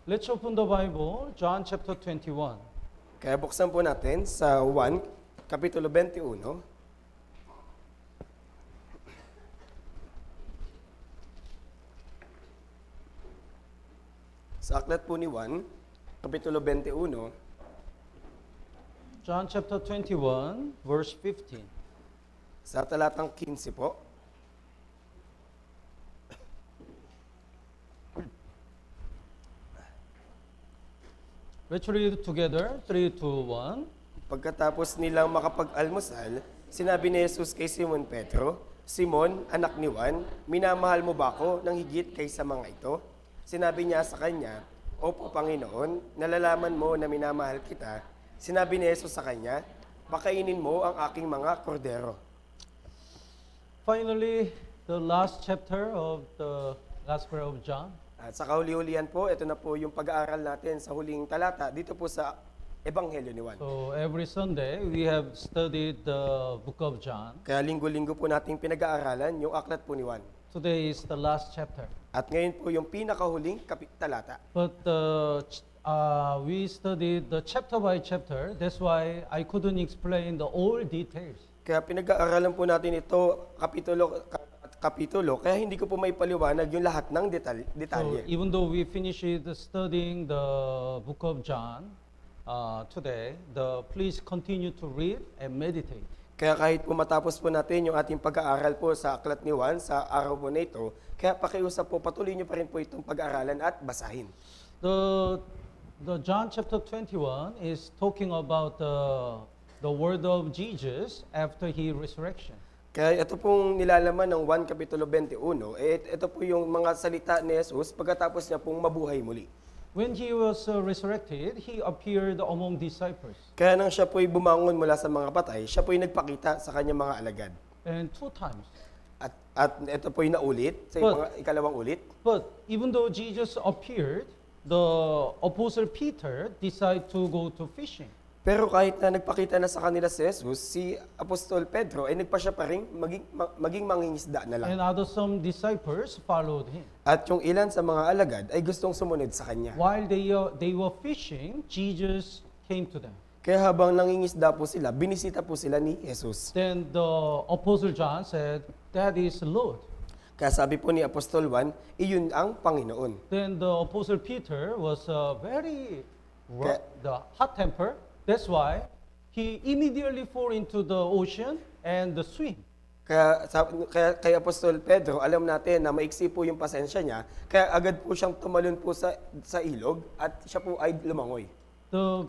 Let's open the Bible, John chapter 21. Kaya buksan po natin sa 1, Kapitulo 21. Sa aklat po ni 1, Kapitulo 21, John chapter 21, verse 15. sa talatang 15 po. Let's read together, 3, 2, 1. Pagkatapos nilang makapag-almusal, sinabi ni Jesus kay Simon Pedro, "Simon, anak ni Juan, minamahal mo ba ako ng higit kaysa mga ito?" Sinabi niya sa kanya, "Opo, Panginoon, nalalaman mo na minamahal kita." Sinabi ni Jesus sa kanya, "Pakainin mo ang aking mga kordero." Finally, the last chapter of the Gospel of John. At sa kahuli-hulihan po, ito na po yung pag-aaral natin sa huling talata dito po sa Ebanghelyo ni Juan. So every Sunday, we have studied the book of John. Kaya linggo-linggo po nating pinag-aaralan yung aklat po ni Juan. Today is the last chapter. At ngayon po yung pinakahuling talata. But we studied the chapter by chapter. That's why I couldn't explain the all details. Kaya pinag-aaralan po natin ito kapitulo, kaya hindi ko po may paliwanag yung lahat ng So detalye. even though we finished studying the book of John today, please continue to read and meditate. Kaya kahit po matapos po natin yung ating pag-aaral po sa aklat ni Juan sa araw po na ito, kaya pakiusap po, patuloy niyo pa rin po itong pag-aaralan at basahin. The John chapter 21 is talking about the word of Jesus after His resurrection. Kaya ito pong nilalaman ng 1 Kapitulo 21, ito po yung mga salita ni Jesus pagkatapos niya pong mabuhay muli. When He was resurrected, He appeared among disciples. Kaya nang siya po'y bumangon mula sa mga patay, siya po'y nagpakita sa kanyang mga alagad. And 2 times. At ito po'y naulit, sa mga ikalawang ulit. But even though Jesus appeared, the apostle Peter decided to go to fishing. Pero kahit na nagpakita na sa kanila si Jesus, si Apostol Pedro ay nagpa siya pa rin maging mangingisda na lang. And some disciples followed him. At yung ilan sa mga alagad ay gustong sumunod sa kanya. While they were fishing, Jesus came to them. Kaya habang nangingisda po sila, binisita po sila ni Jesus. Then the apostle John said, "That is Lord." Kaya sabi po ni Apostol Juan, iyon ang Panginoon. Then the apostle Peter was very hot temper. That's why he immediately fell into the ocean and swim. Kaya kay Apostol Pedro, alam natin na maiksi po yung pasensya niya, kaya agad po siyang tumalon po sa ilog at siya po ay lumangoy.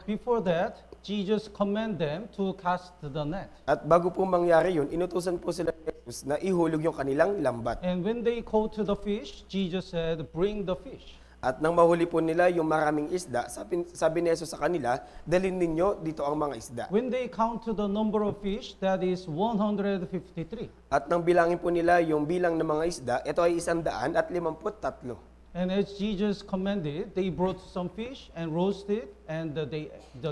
Before that, Jesus commanded them to cast the net. At bago po mangyari yun, inutusan po sila ni Jesus na ihulog yung kanilang lambat. And when they caught the fish, Jesus said, "Bring the fish." At nang mahuli po nila yung maraming isda, sabi ni Jesus sa kanila, dalhin ninyo dito ang mga isda. When they counted the number of fish, that is 153. At nang bilangin po nila yung bilang ng mga isda, ito ay 153. And as Jesus commanded, they brought some fish and roasted, and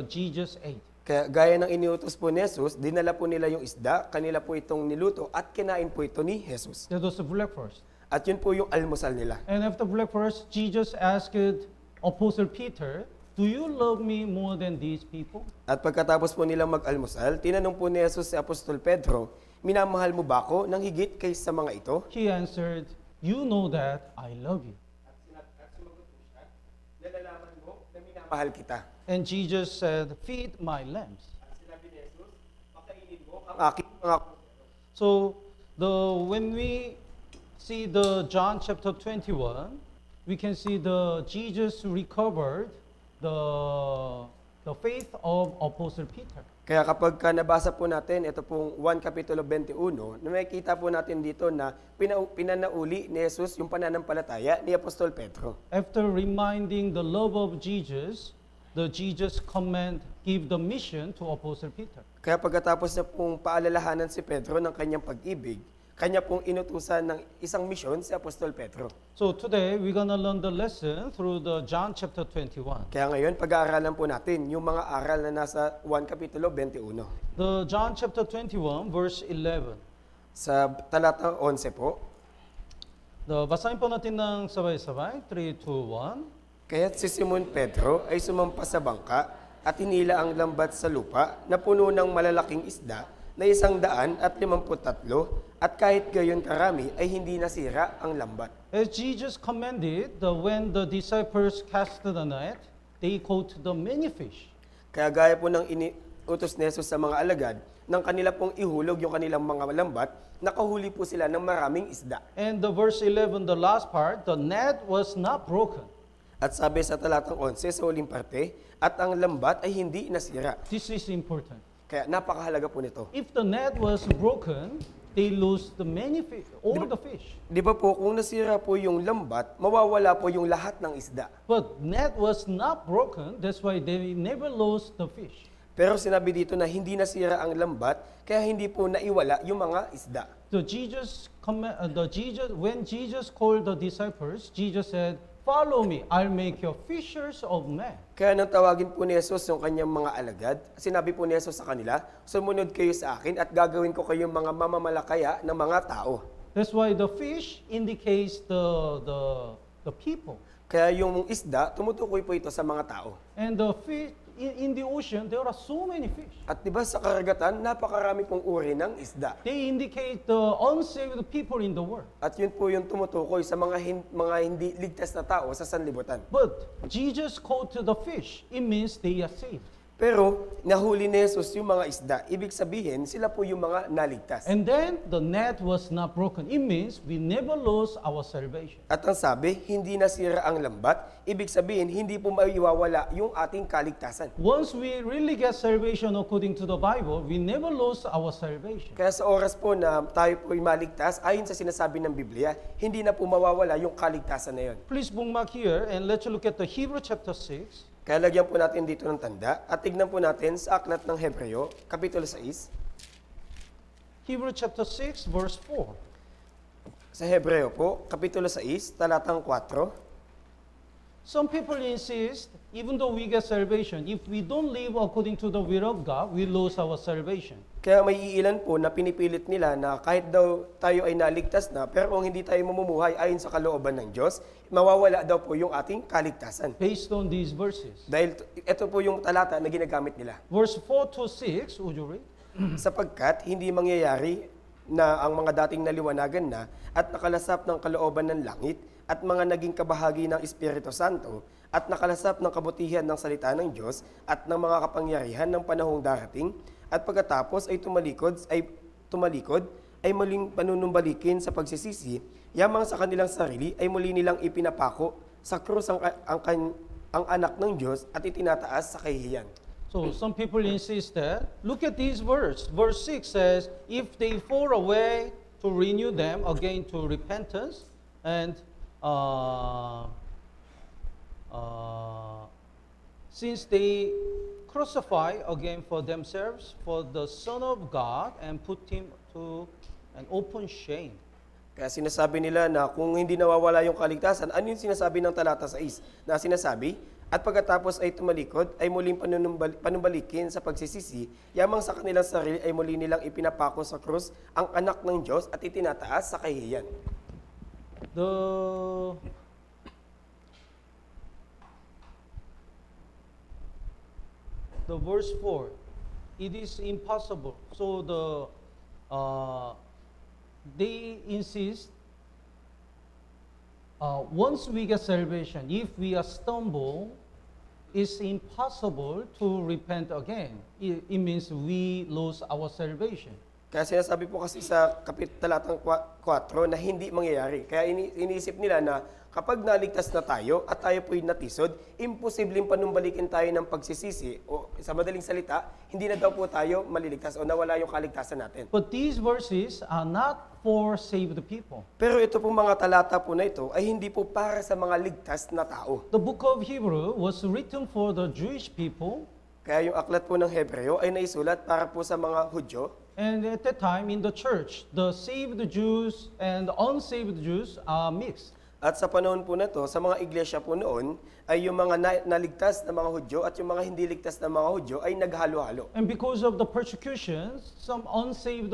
Jesus ate. Kaya gaya ng iniutos po ni Jesus, dinala po nila yung isda, kanila po itong niluto at kinain po ito ni Jesus. That was the breakfast. At yun po yung almusal nila. And after breakfast, Jesus asked Apostle Peter, "Do you love me more than these people?" At pagkatapos po nilang mag-almusal, tinanong po ni Jesus si Apostol Pedro, "Minamahal mo ba ako ng higit kaysa mga ito?" He answered, "You know that I love you." At sumagot po siya, "Nalalaman mo na minamahal kita." And Jesus said, "Feed my lambs." At sinabi ni Jesus, "Pakainin mo ang aking mga kordero." So when we see the John chapter 21, we can see Jesus recovered the faith of Apostle Peter. Kaya kapag nabasa po natin, ito pong 1 Kapitulo 21, na makikita po natin dito na pinanauli ni Jesus yung pananampalataya ni Apostol Pedro. After reminding the love of Jesus, the Jesus command give the mission to Apostle Peter. Kaya pagkatapos na pong paalalahanan si Pedro ng kanyang pag-ibig, kanya pong inutusan ng isang misyon si Apostol Pedro. So today, we're gonna learn the lesson through the John chapter 21. Kaya ngayon, pag-aaralan po natin yung mga aral na nasa 1 Kapitulo 21. The John chapter 21, verse 11. Sa talata 11 po, Basahin po natin ng sabay-sabay. 3, 2, 1. Kaya't si Simon Pedro ay sumampa sa bangka at hinila ang lambat sa lupa na puno ng malalaking isda na 153 at kahit gayon karami ay hindi nasira ang lambat. As Jesus commanded, when the disciples cast the net, they caught the many fish. Kaya gaya po ng utos ni Jesus sa mga alagad, nang kanila pong ihulog yung kanilang mga lambat, nakahuli po sila ng maraming isda. And the verse 11, the last part, the net was not broken. At sabi sa talatang 11 sa huling parte, at ang lambat ay hindi nasira. This is important. Kaya napakahalaga po nito. If the net was broken, they lose the many fish, all the fish. Di ba po, kung nasira po yung lambat, mawawala po yung lahat ng isda. But net was not broken, that's why they never lost the fish. Pero sinabi dito na hindi nasira ang lambat, kaya hindi po naiwala yung mga isda. When Jesus called the disciples, Jesus said, "Follow me, I'll make you fishers of men." Kaya nang tawagin po ni Jesus yung kanyang mga alagad, sinabi po ni Jesus sa kanila, sumunod kayo sa akin at gagawin ko kayong mga mamamalakaya ng mga tao. That's why the fish indicates the people. Kaya yung isda, tumutukoy po ito sa mga tao. And the fish, in the ocean, there are so many fish. At diba sa karagatan, napakarami pong uri ng isda. They indicate the unsaved people in the world. At yun po yung tumutukoy sa mga hindi ligtas na tao sa sanlibutan. But Jesus called to the fish, it means they are saved. Pero nahuli ni Jesus yung mga isda, ibig sabihin sila po yung mga naligtas. And then the net was not broken. It means we never lost our salvation. At ang sabi, hindi nasira ang lambat, ibig sabihin hindi po maiwawala yung ating kaligtasan. Once we really get salvation according to the Bible, we never lost our salvation. Kaya sa oras po na tayo po ay maligtas, ayon sa sinasabi ng Biblia, hindi na po mawawala yung kaligtasan na yun. Please bookmark here and let's look at the Hebrew chapter 6. Kaya lagyan po natin dito ng tanda at tignan po natin sa aklat ng Hebreo, Kapitulo 6. Hebrew chapter 6, verse 4. Sa Hebreo po, Kapitulo 6, talatang 4. Some people insist, even though we get salvation, if we don't live according to the will of God, we lose our salvation. Kaya may iilan po na pinipilit nila na kahit daw tayo ay naligtas na, pero kung hindi tayo mamumuhay ayon sa kalooban ng Diyos, mawawala daw po yung ating kaligtasan. Based on these verses. Dahil ito po yung talata na ginagamit nila. Verse 4 to 6, would you read? Sapagkat hindi mangyayari na ang mga dating naliwanagan na at nakalasap ng kalooban ng langit at mga naging kabahagi ng Espiritu Santo at nakalasap ng kabutihan ng salita ng Diyos at ng mga kapangyarihan ng panahong darating at pagkatapos ay tumalikod ay muling panunumbalikin sa pagsisisi, yamang sa kanilang sarili ay muli nilang ipinapako sa krus ang anak ng Diyos at itinataas sa kahihiyan. So some people insist that, look at this verse. Verse 6 says, if they fall away, to renew them again to repentance, and since they crucify again for themselves for the Son of God and put him to an open shame. Kaya sinasabi nila na kung hindi nawawala yung kaligtasan, ano yung sinasabi ng talata 6? Na sinasabi, at pagkatapos ay tumalikod, ay muling panumbalikin sa pagsisisi, yamang sa kanilang sarili ay muli nilang ipinapako sa krus ang anak ng Diyos at itinataas sa kahihiyan. The verse 4, it is impossible. So they insist, once we get salvation, if we are stumble, it's impossible to repent again. It means we lose our salvation. Kaya sinasabi po kasi sa talatang 4 na hindi mangyayari. Kaya iniisip nila na kapag naligtas na tayo at tayo po'y natisod, imposibleng panumbalikin tayo ng pagsisisi o sa madaling salita, hindi na daw po tayo maliligtas o nawala yung kaligtasan natin. But these verses are not for saved people. Pero ito pong mga talata po na ito ay hindi po para sa mga ligtas na tao. The book of Hebrew was written for the Jewish people. Kaya yung aklat po ng Hebreo ay naisulat para po sa mga Hudyo. And at that time in the church, the saved Jews and the unsaved Jews are mixed. At sa panahon po na to, sa mga iglesia po noon, ay yung mga naligtas na mga Hudyo at yung mga hindi ligtas na mga Hudyo ay naghalo-halo. And because of the persecutions, some unsaved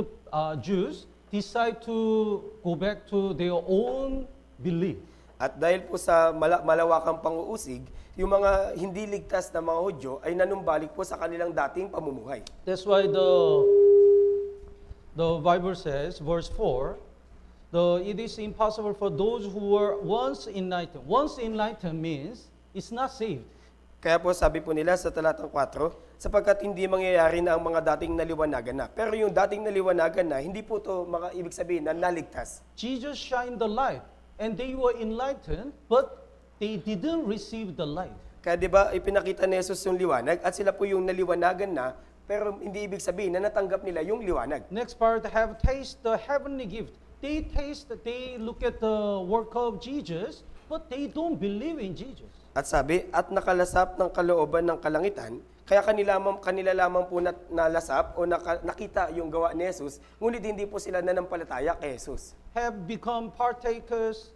Jews decide to go back to their own belief. At dahil po sa malawakang pang-uusig, yung mga hindi ligtas na mga Hudyo ay nanumbalik po sa kanilang dating pamumuhay. That's why the Bible says, verse 4, it is impossible for those who were once enlightened. Once enlightened means it's not saved. Kaya po sabi po nila sa talatang 4, sapagkat hindi mangyayari na ang mga dating naliwanagan na. Pero yung dating naliwanagan na, hindi po ito ibig sabihin na naligtas. Jesus shined the light, and they were enlightened, but they didn't receive the light. Kaya di ba ipinakita ni Jesus yung liwanag at sila po yung naliwanagan na, pero hindi ibig sabihin na natanggap nila yung liwanag. Next part, have tasted the heavenly gift. They look at the work of Jesus, but they don't believe in Jesus. At sabi, at nakalasap ng kalooban ng kalangitan, kaya kanila lamang po nalasap o nakita yung gawa ni Jesus, ngunit hindi po sila nanampalataya kay Jesus. Have become takers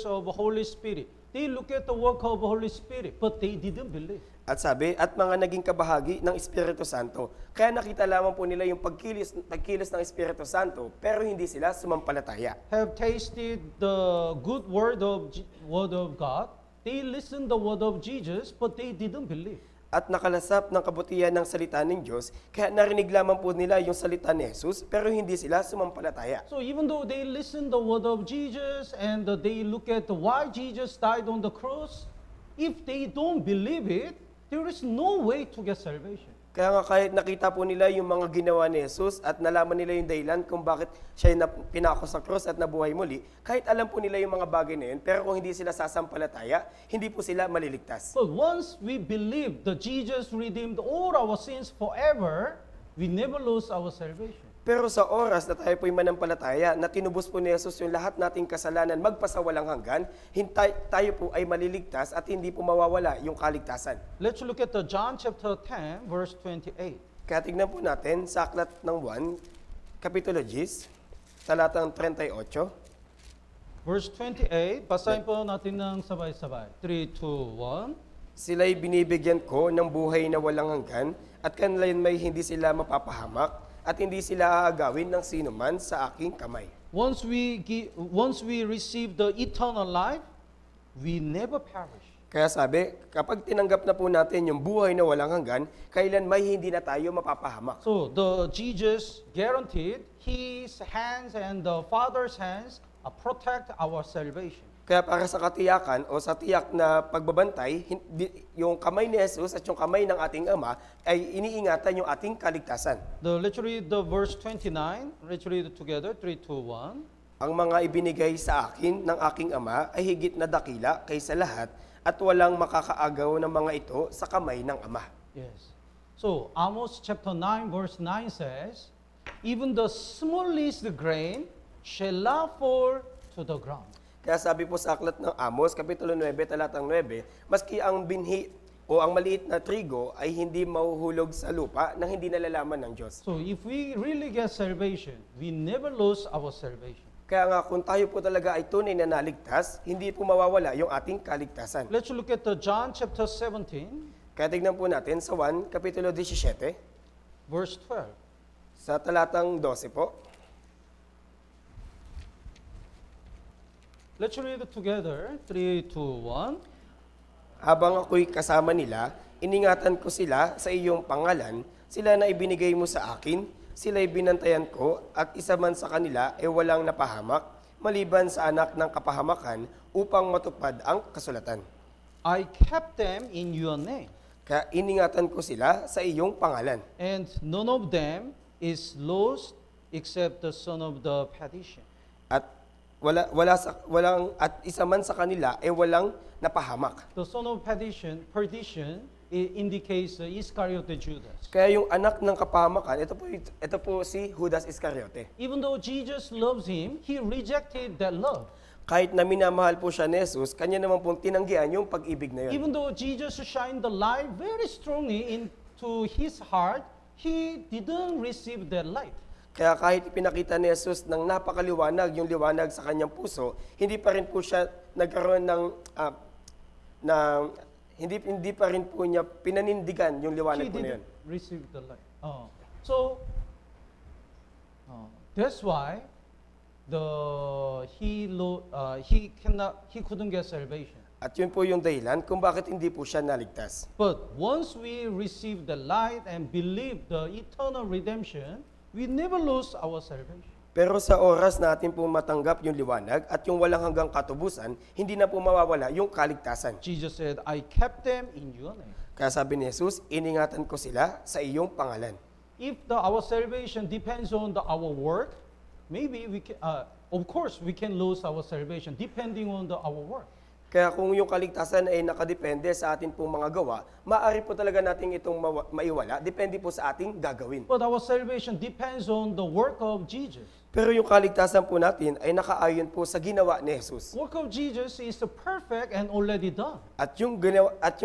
of the Holy Spirit. They look at the work of the Holy Spirit, but they didn't believe. At sabi, at mga naging kabahagi ng Espiritu Santo. Kaya nakita lamang po nila yung pagkilos ng Espiritu Santo, pero hindi sila sumampalataya. Have tasted the good word of God. They listened the word of Jesus, but they didn't believe. At nakalasap ng kabutihan ng salita ng Diyos, kaya narinig lamang po nila yung salita ni Jesus, pero hindi sila sumampalataya. So even though they listen the word of Jesus and they look at why Jesus died on the cross, if they don't believe it, there is no way to get salvation. Kaya nga kahit nakita po nila yung mga ginawa ni Jesus at nalaman nila yung dahilan kung bakit siya pinako sa cross at nabuhay muli, kahit alam po nila yung mga bagay na yun, pero kung hindi sila sasampalataya, hindi po sila maliligtas. But once we believe that Jesus redeemed all our sins forever, we never lose our salvation. Pero sa oras na tayo po'y manampalataya, na tinubos po ni Jesus yung lahat nating kasalanan magpasawalang hanggan, tayo po ay maliligtas at hindi po mawawala yung kaligtasan. Let's look at the John chapter 10, verse 28. Kaya tignan po natin sa aklat ng 1, Kapitulo 10, talatang 38. Verse 28, basahin po natin ng sabay-sabay. 3, 2, 1. Sila'y binibigyan ko ng buhay na walang hanggan at kanilan may hindi sila mapapahamak at hindi sila aagawin ng sino man sa aking kamay. Once we receive the eternal life, we never perish. Kaya sabi, kapag tinanggap na po natin yung buhay na walang hanggan, kailan may hindi na tayo mapapahamak. So the Jesus guaranteed His hands and the Father's hands protect our salvation. Kaya para sa katiyakan o sa tiyak na pagbabantay, yung kamay ni Jesus at yung kamay ng ating Ama ay iniingatan yung ating kaligtasan. Let's read the verse 29. Let's read it together. 3, 2, 1. Ang mga ibinigay sa akin ng aking Ama ay higit na dakila kaysa lahat at walang makakaagaw ng mga ito sa kamay ng Ama. Yes. So Amos chapter 9 verse 9 says, even the smallest grain shall not fall to the ground. Kaya sabi po sa aklat ng Amos, Kapitulo 9, talatang 9, maski ang binhi o ang maliit na trigo ay hindi mahuhulog sa lupa nang hindi nalalaman ng Diyos. So if we really get salvation, we never lose our salvation. Kaya nga kung tayo po talaga ay tunay na naligtas, hindi po mawawala yung ating kaligtasan. Let's look at the John chapter 17, Kaya tignan po natin sa 1, Kapitulo 17, verse 12. sa talatang 12 po. Let's read it together. 3, 2, 1. Habang ako'y kasama nila, iningatan ko sila sa iyong pangalan, sila na ibinigay mo sa akin, sila'y binantayan ko, at isa man sa kanila ay walang napahamak, maliban sa anak ng kapahamakan, upang matupad ang kasulatan. I kept them in your name, Kaya iningatan ko sila sa iyong pangalan. and none of them is lost except the son of the perdition. At at isa man sa kanila ay walang napahamak. The son of perdition indicates Iscariot Judas. Kaya yung anak ng kapahamakan, ito po si Judas Iscariote. Even though Jesus loves him, he rejected that love. Kahit na minamahal po siya ni Jesus, kanya naman pong tinanggihan yung pag-ibig na yun. Even though Jesus shined the light very strongly into his heart, he didn't receive that light. Kaya kahit ipinakita ni Jesus ng napakaliwanag, yung liwanag sa kanyang puso, hindi pa rin po siya nagkaroon hindi pa rin po niya pinanindigan yung liwanag He po na yun. didn't receive the light. So, that's why he couldn't get salvation. At yun po yung dahilan kung bakit hindi po siya naligtas. But once we receive the light and believe the eternal redemption, we never lose our salvation. Pero sa oras natin po matanggap yung liwanag at yung walang hanggang katubusan, hindi na po mawawala yung kaligtasan. Jesus said, I kept them in your name. Kaya sabi ni Jesus, iningatan ko sila sa iyong pangalan. If our salvation depends on our work, maybe we can, of course, we can lose our salvation depending on our work. Kaya kung yung kaligtasan ay nakadepende sa atin pong mga gawa, maaari po talaga natin itong maiwala, depende po sa ating gagawin. But our salvation depends on the work of Jesus. Pero yung kaligtasan po natin ay nakaayon po sa ginawa ni Jesus. Work of Jesus is perfect and already done. At yung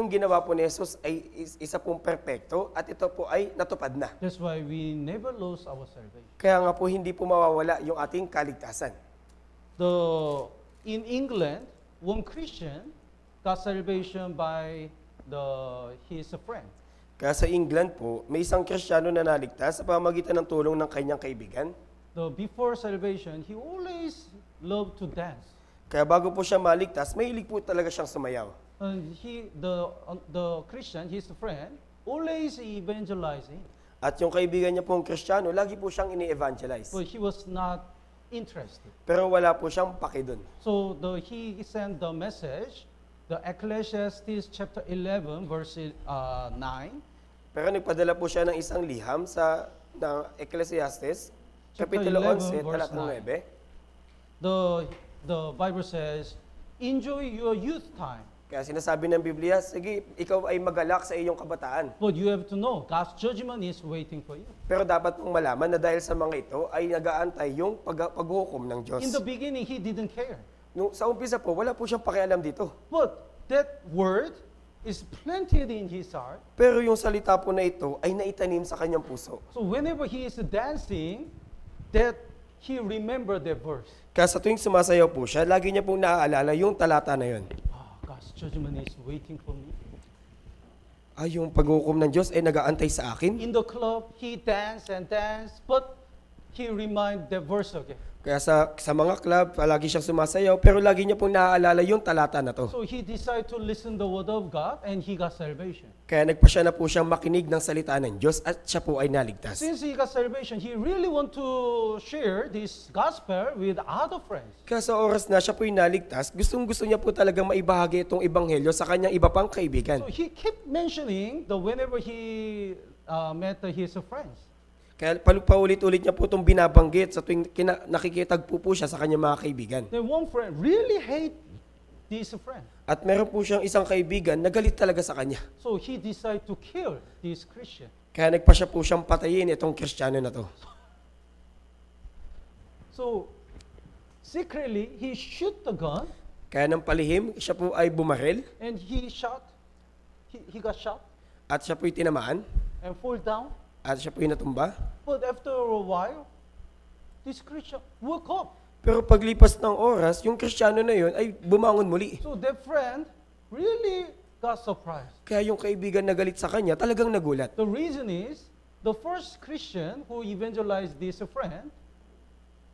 ginawa po ni Jesus ay isa pong perpekto at ito po ay natupad na. That's why we never lose our salvation. Kaya nga po hindi po mawawala yung ating kaligtasan. In England, one Christian got salvation by his friend. Kaya sa England po, may isang Kristiyano na naligtas sa pamamagitan ng tulong ng kanyang kaibigan. Before salvation, he always loved to dance. Kaya bago po siya maligtas, mahilig po talaga siyang sumayaw. And the Christian, his friend, always evangelizing. At yung kaibigan niya pong Kristiyano, lagi po siyang ini-evangelize. But he was not interested. Pero wala po siyang paki dun. So he sent the message, the Ecclesiastes chapter 11 verse 9. Pero nagpadala po siya ng isang liham ng Ecclesiastes, Chapter Kapitulo 11, 11, verse talatang 9. The Bible says, enjoy your youth time. Kaya sinasabi ng Biblia, sige, ikaw ay magalak sa iyong kabataan. But you have to know, God's judgment is waiting for you. Pero dapat mong malaman na dahil sa mga ito ay nag-aantay yung paghukom ng Diyos. In the beginning, he didn't care. Sa umpisa po, wala po siyang pakialam dito. But that word is planted in his heart. Pero yung salita po na ito ay naitanim sa kanyang puso. So whenever he is dancing, that he remembered that verse. Kaya sa tuwing sumasayaw po siya, lagi niya pong naaalala yung talata na yun. God's judgment is waiting for me. Yung paghukom ng Diyos ay nag-aantay sa akin. In the club, he danced and danced, but he reminded the verse again. Kaya sa mga club, lagi siyang sumasayaw, pero lagi niya pong naaalala yung talata na to. So he decided to listen the word of God and he got salvation. Kaya nagpasya na po siyang makinig ng salita ng Diyos at siya po ay naligtas. Since he got salvation, he really want to share this gospel with other friends. Kaya sa oras na siya po ay naligtas, gustong-gusto niya po talagang maibahagi itong ebanghelyo sa kanyang iba pang kaibigan. So he kept mentioning whenever he met his friends. Kaya paulit-ulit niya po itong binabanggit sa tuwing nakikitagpo po siya sa kanyang mga kaibigan. Then one friend really hate this friend. At meron po siyang isang kaibigan na galit talaga sa kanya. So he decided to kill this Christian. Kaya nagpasya po siyang patayin itong Kristiyano na to. So secretly, he shoot the gun. Kaya nang palihim, siya po ay bumaril. And he got shot. At siya po'y tinamaan. And fall down. At siya po'y natumba. But after a while, this Christian woke up. Pero paglipas ng oras, yung Kristiyano na yun ay bumangon muli. So that friend really got surprised. Kaya yung kaibigan na galit sa kanya, talagang nagulat. The reason is, the first Christian who evangelized this friend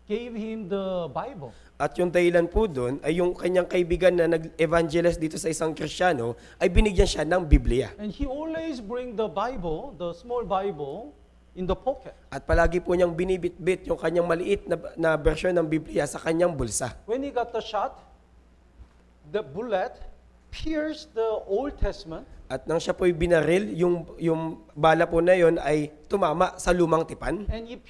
gave him the Bible. At yung dahilan po doon ay yung kanyang kaibigan na nag-evangelize dito sa isang Kristiyano ay binigyan siya ng Biblia. And he always bring the Bible, the small Bible, in the pocket. At palagi po niyang binibitbit yung kanyang maliit na bersyon ng Biblia sa kanyang bulsa. When he got the shot, the bullet pierced the Old Testament. At nang siya po'y binaril, yung bala po na yon ay tumama sa lumang tipan. And it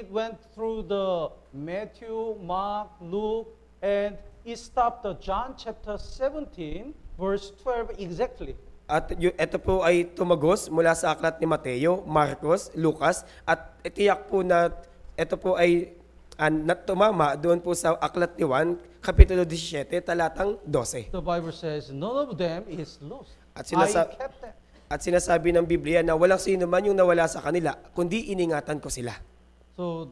went through the Matthew, Mark, Luke, and it stopped the John chapter 17, verse 12 exactly. At ito po ay tumagos mula sa aklat ni Mateo, Marcos, Lucas, at itiyak po na ito po ay tumama doon po sa aklat ni Juan, Kapitulo 17, talatang 12. The Bible says, none of them is lost. At sinasabi ng Biblia na walang sino man yung nawala sa kanila, kundi iningatan ko sila. So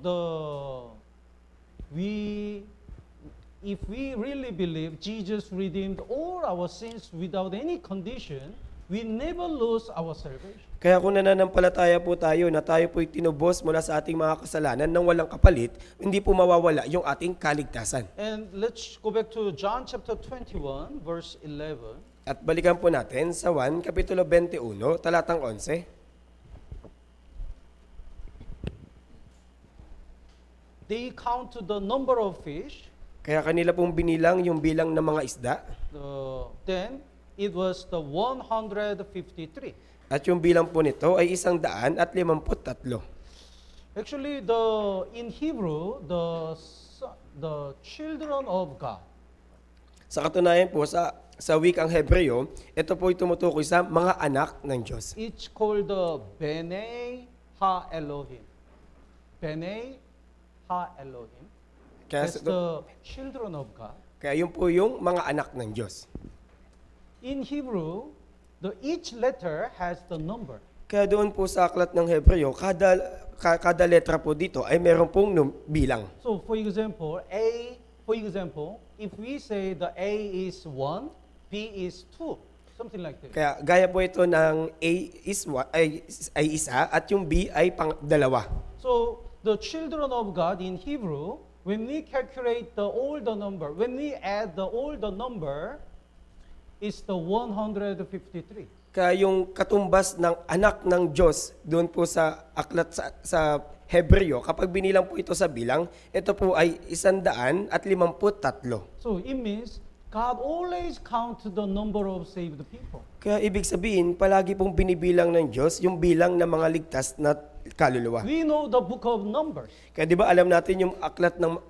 if we really believe Jesus redeemed all our sins without any condition, we never lose our salvation. Kaya kung nananampalataya po tayo na tayo po'y tinubos mula sa ating mga kasalanan nang walang kapalit, hindi po mawawala yung ating kaligtasan. And let's go back to John chapter 21, verse 11. At balikan po natin sa 1, Kapitulo 21, talatang 11. They counted the number of fish. Kaya kanila pong binilang yung bilang ng mga isda. Then it was the 153. At yung bilang po nito ay 153. Actually, in Hebrew, the children of God. Sa katunayan po, sa wikang Hebreo, ito po ay tumutukoy sa mga anak ng Diyos. It's called the Bnei Ha Elohim. Bnei Ha Elohim. That's the children of God. Kaya yun po yung mga anak ng Diyos. In Hebrew, each letter has the number. Kaya doon po sa aklat ng Hebreo, kada letra po dito ay meron pong bilang. So for example, if we say the A is 1, B is 2, something like that. Kaya gaya po ito ng A ay isa at yung B ay dalawa. So the children of God in Hebrew, when we calculate all the number, when we add all the number, is the 153. Kaya yung katumbas ng anak ng Diyos doon po sa aklat sa Hebreo, kapag binilang po ito sa bilang, ito po ay 153. So it means God always counts the number of saved people. Kaya ibig sabihin, palagi pong binibilang ng Diyos yung bilang ng mga ligtas na kaluluwa. We know the book of Numbers. Kaya di ba alam natin yung aklat ng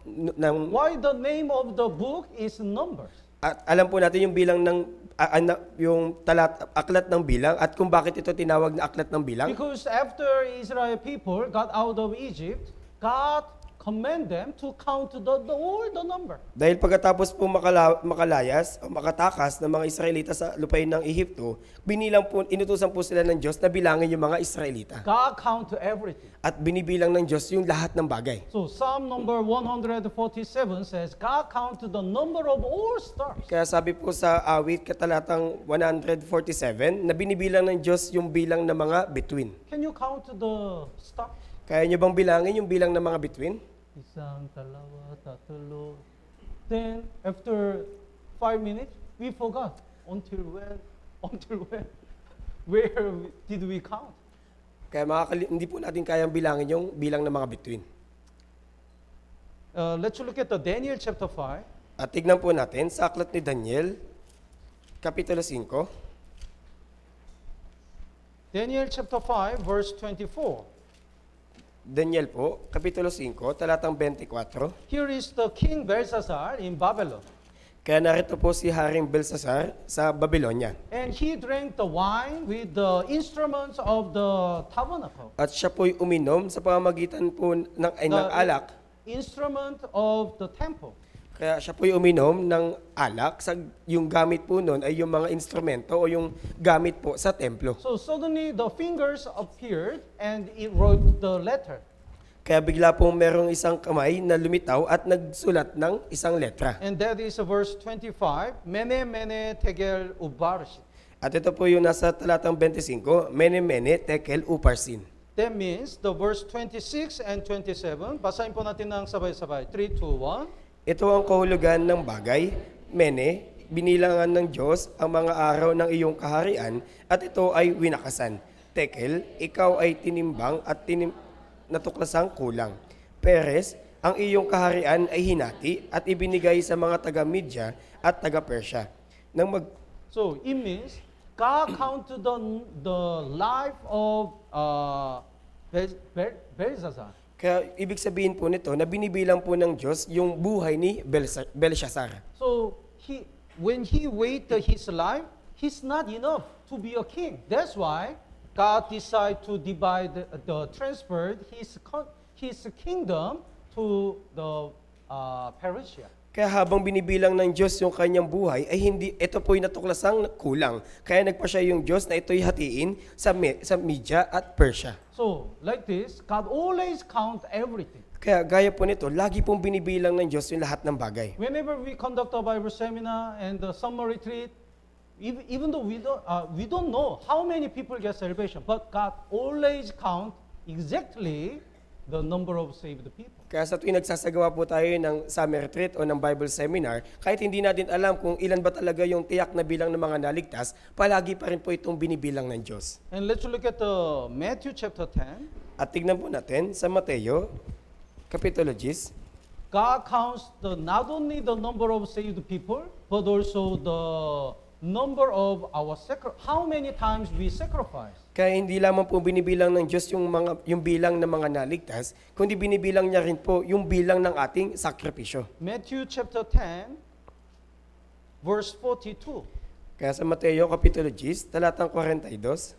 Why the name of the book is Numbers? At alam po natin yung bilang ng aklat ng bilang at kung bakit ito tinawag na aklat ng bilang. Because after Israel people got out of Egypt, God command them to count all the number. Dahil pagkatapos po makalayas o makatakas ng mga Israelita sa lupain ng Ehipto, inutusan po sila ng Diyos na bilangin yung mga Israelita. God count everything. At binibilang ng Diyos yung lahat ng bagay. So Psalm number 147 says, God counted the number of all stars. Kaya sabi po sa awit katalatang 147 na binibilang ng Diyos yung bilang ng mga bituin. Can you count the stars? Kaya niyo bang bilangin yung bilang ng mga bituin? Isang, dalawa, tatlo. Then after 5 minutes, we forgot. Until when? Where did we count? Kaya hindi po natin kayang bilangin yung bilang ng mga bituin. Let's look at the Daniel chapter 5. At tignan po natin sa aklat ni Daniel, Kapitulo 5. Daniel chapter 5, verse 24. Daniel po, Kapitulo 5, talatang 24. Here is the King Belshazzar in Babylon. Kaya narito po si Haring Belshazzar sa Babylonia. And he drank the wine with the instruments of the tabernacle. At siya po'y uminom sa pamamagitan po ng alak. Instrument of the temple. Kaya siya po'y uminom ng alak. Yung gamit po nun ay yung mga instrumento o yung gamit po sa templo. So suddenly the fingers appeared and it wrote the letter. Kaya bigla pong merong isang kamay na lumitaw at nagsulat ng isang letra. And that is verse 25, Mene Mene Tegel Uparsin. At ito po yung nasa talatang 25, Mene Mene Tekel Uparsin. That means the verse 26 and 27, basahin po natin ng sabay-sabay. 3, 2, 1. Ito ang kahulugan ng bagay, Mene, binilangan ng Diyos ang mga araw ng iyong kaharian at ito ay winakasan. Tekel, ikaw ay tinimbang at natuklasang kulang. Peres, ang iyong kaharian ay hinati at ibinigay sa mga taga-Media at taga-Persya. So it means God counted the life of Belshazzar. Kaya ibig sabihin po nito na binibilang po ng Diyos yung buhay ni Belshazzar. So when he waited his life, he's not enough to be a king. That's why God decided to transfer his kingdom to the Persia. Kaya habang binibilang ng Diyos yung kanyang buhay, ay ito po'y natuklasang kulang. Kaya nagpa siya yung Diyos na ito'y hatiin sa Media at Persia. So, like this, God always count everything. Kaya gaya po nito, lagi pong binibilang ng Diyos yung lahat ng bagay. Whenever we conduct a Bible seminar and the summer retreat, even though we don't know how many people get salvation, but God always count exactly the number of saved people. Kaya sa tuwing nagsasagawa po tayo ng summer retreat o ng Bible seminar, kahit hindi natin alam kung ilan ba talaga yung tiyak na bilang ng mga naligtas, palagi pa rin po itong binibilang ng Diyos. And let's look at the Matthew chapter 10. At tignan po natin sa Mateo, Kapitulo 10, God counts not only the number of saved people, but also the number of how many times we sacrifice. kaya hindi lamang po binibilang ng Diyos yung bilang ng mga naligtas, kundi binibilang niya rin po yung bilang ng ating sakripisyo. Matthew chapter 10, verse 42. Kaya sa Mateo, Kapitulo 10, talatang 42,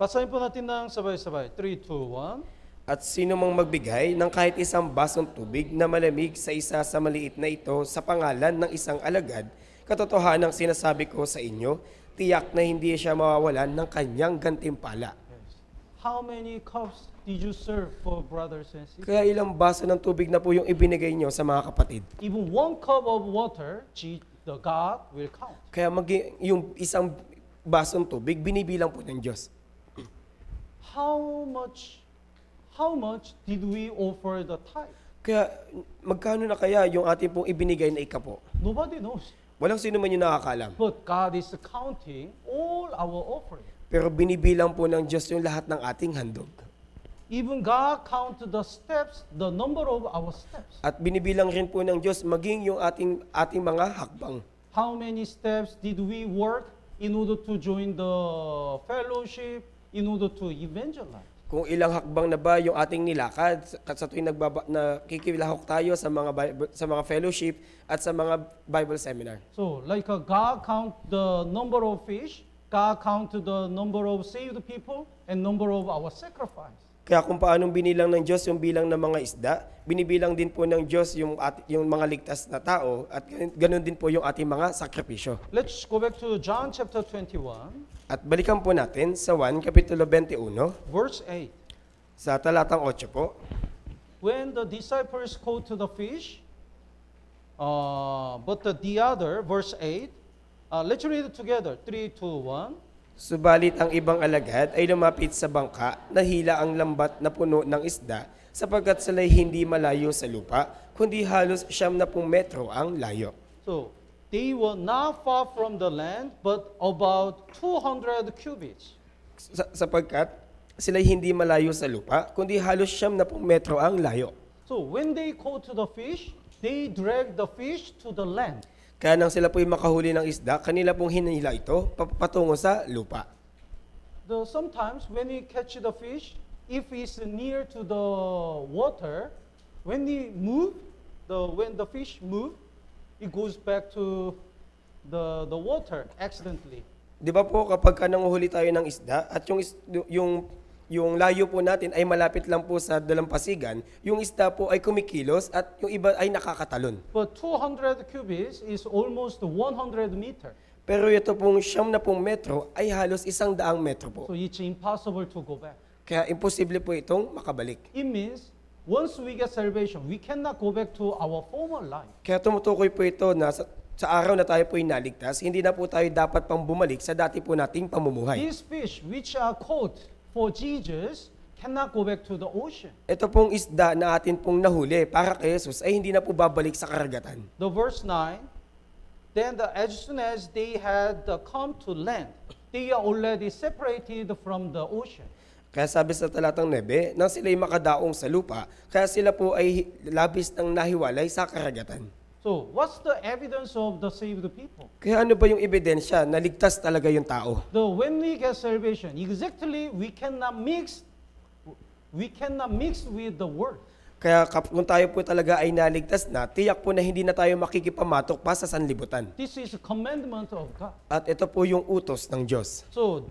Basahin po natin ng sabay-sabay. 3, 2, 1. at sino mang magbigay ng kahit isang basong tubig na malamig sa isa sa maliit na ito sa pangalan ng isang alagad, katotohanang sinasabi ko sa inyo, tiyak na hindi siya mawawalan ng kanyang gantimpala. How many cups did you serve for brothers and sisters? Kaya ilang baso ng tubig na po yung ibinigay nyo sa mga kapatid. Even one cup of water, the God will count. Kaya yung isang basong tubig, binibilang po ng Diyos. How much did we offer the tithe? Kaya magkano na kaya yung ating pong ibinigay na ikapo? Nobody knows. Walang sino man yung nakakalam. But God is counting all our offering. Pero binibilang po ng Diyos yung lahat ng ating handog. Even God counted the steps, the number of our steps. At binibilang rin po ng Diyos maging yung ating mga hakbang. How many steps did we work in order to join the fellowship, in order to evangelize? Kung ilang hakbang na ba yung ating nilakad sa tuwing nakikilahok tayo sa mga fellowship at sa mga Bible seminar. So, like God count the number of fish, God count the number of saved people, and number of our sacrifice. Kaya kung paanong binilang ng Diyos yung bilang ng mga isda, binibilang din po ng Diyos yung mga ligtas na tao at ganoon din po yung ating mga sakripisyo. Let's go back to John chapter 21, At balikan po natin sa 1, Kapitulo 21, verse 8. sa talatang 8 po. When the disciples called to the fish, but the other, verse 8, let's read it together. 3, 2, 1. Subalit ang ibang alagad ay lumapit sa bangka, nahila ang lambat na puno ng isda, sapagkat sila'y hindi malayo sa lupa, kundi halos 70 metro ang layo. So, they were not far from the land, but about 200 cubits. Sapagkat sila'y hindi malayo sa lupa, kundi halos 70 metro ang layo. So, when they called to the fish, they dragged the fish to the land. Kaya nang sila po'y makahuli ng isda, kanila pong hinila ito patungo sa lupa. Sometimes when we catch the fish, if it's near to the water, when the fish move, it goes back to the water accidentally. Di ba po kapag nanguhuli tayo ng isda at yung layo po natin ay malapit lang po sa dalampasigan, yung isda po ay kumikilos at yung iba ay nakakatalon. But 200 cubits is almost 100 meter. Pero ito pong 70 metro ay halos 100 metro po. So it's impossible to go back. Kaya imposible po itong makabalik. It means once we get salvation, we cannot go back to our former life. Kaya tumutukoy po ito na sa araw na tayo po naligtas, hindi na po tayo dapat pang bumalik sa dati po nating pamumuhay. These fish which are caught for Jesus cannot go back to the ocean. Ito pong isda na atin pong nahuli para kay Jesus ay hindi na po babalik sa karagatan. The verse 9, then as soon as they had come to land, they are already separated from the ocean. Kaya sabi sa talatang 9, nang sila'y makadaong sa lupa, kaya sila po ay labis nang nahiwalay sa karagatan. So, what's the evidence of the saved people? Kaya ano ba yung ebidensya na ligtas talaga yung tao? When we get salvation, exactly we cannot mix with the world. Kaya kung tayo po talaga ay naligtas na, tiyak po na hindi na tayo makikipamatok pa sa sanlibutan. This is a commandment of God. At ito po yung utos ng Diyos. So,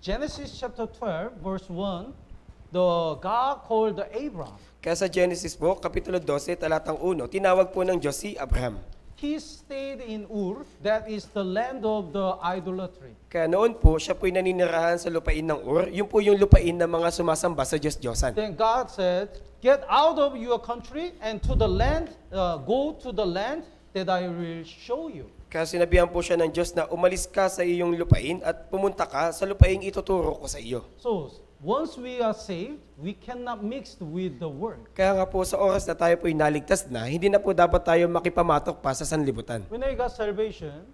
Genesis chapter 12, verse 1, God called Abraham. Kaya sa Genesis po, Kapitulo 12, talatang 1, tinawag po ng Diyos si Abraham. He stayed in Ur, that is the land of the idolatry. Kaya noon po, siya po'y naninirahan sa lupain ng Ur, yun po yung lupain ng mga sumasamba sa Diyos-Diyosan. Then God said, get out of your country and to the land, go to the land that I will show you. Kaya sinabihan po siya ng Diyos na umalis ka sa iyong lupain at pumunta ka sa lupaing ituturo ko sa iyo. So, once we are saved, we cannot mix with the world. Kaya nga po sa oras na tayo po'y naligtas na, hindi na po dapat tayo makipamatok pa sa sanlibutan. When I got salvation,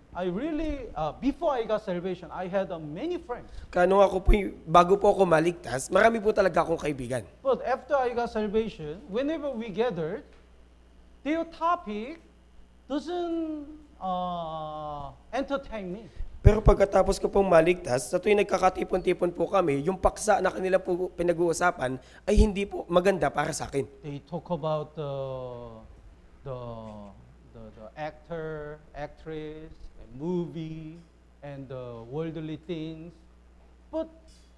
before I got salvation, I had many friends. Kaya nung ako po'y, bago po ako maligtas, marami po talaga akong kaibigan. But after I got salvation, whenever we gathered, their topic doesn't entertain me. Pero pagkatapos ko pong maligtas, sa tuwing nagkakatipon-tipon po kami, yung paksa na kanila po pinag-uusapan ay hindi po maganda para sa akin. They talk about the actor, actress, and movie, and the worldly things, but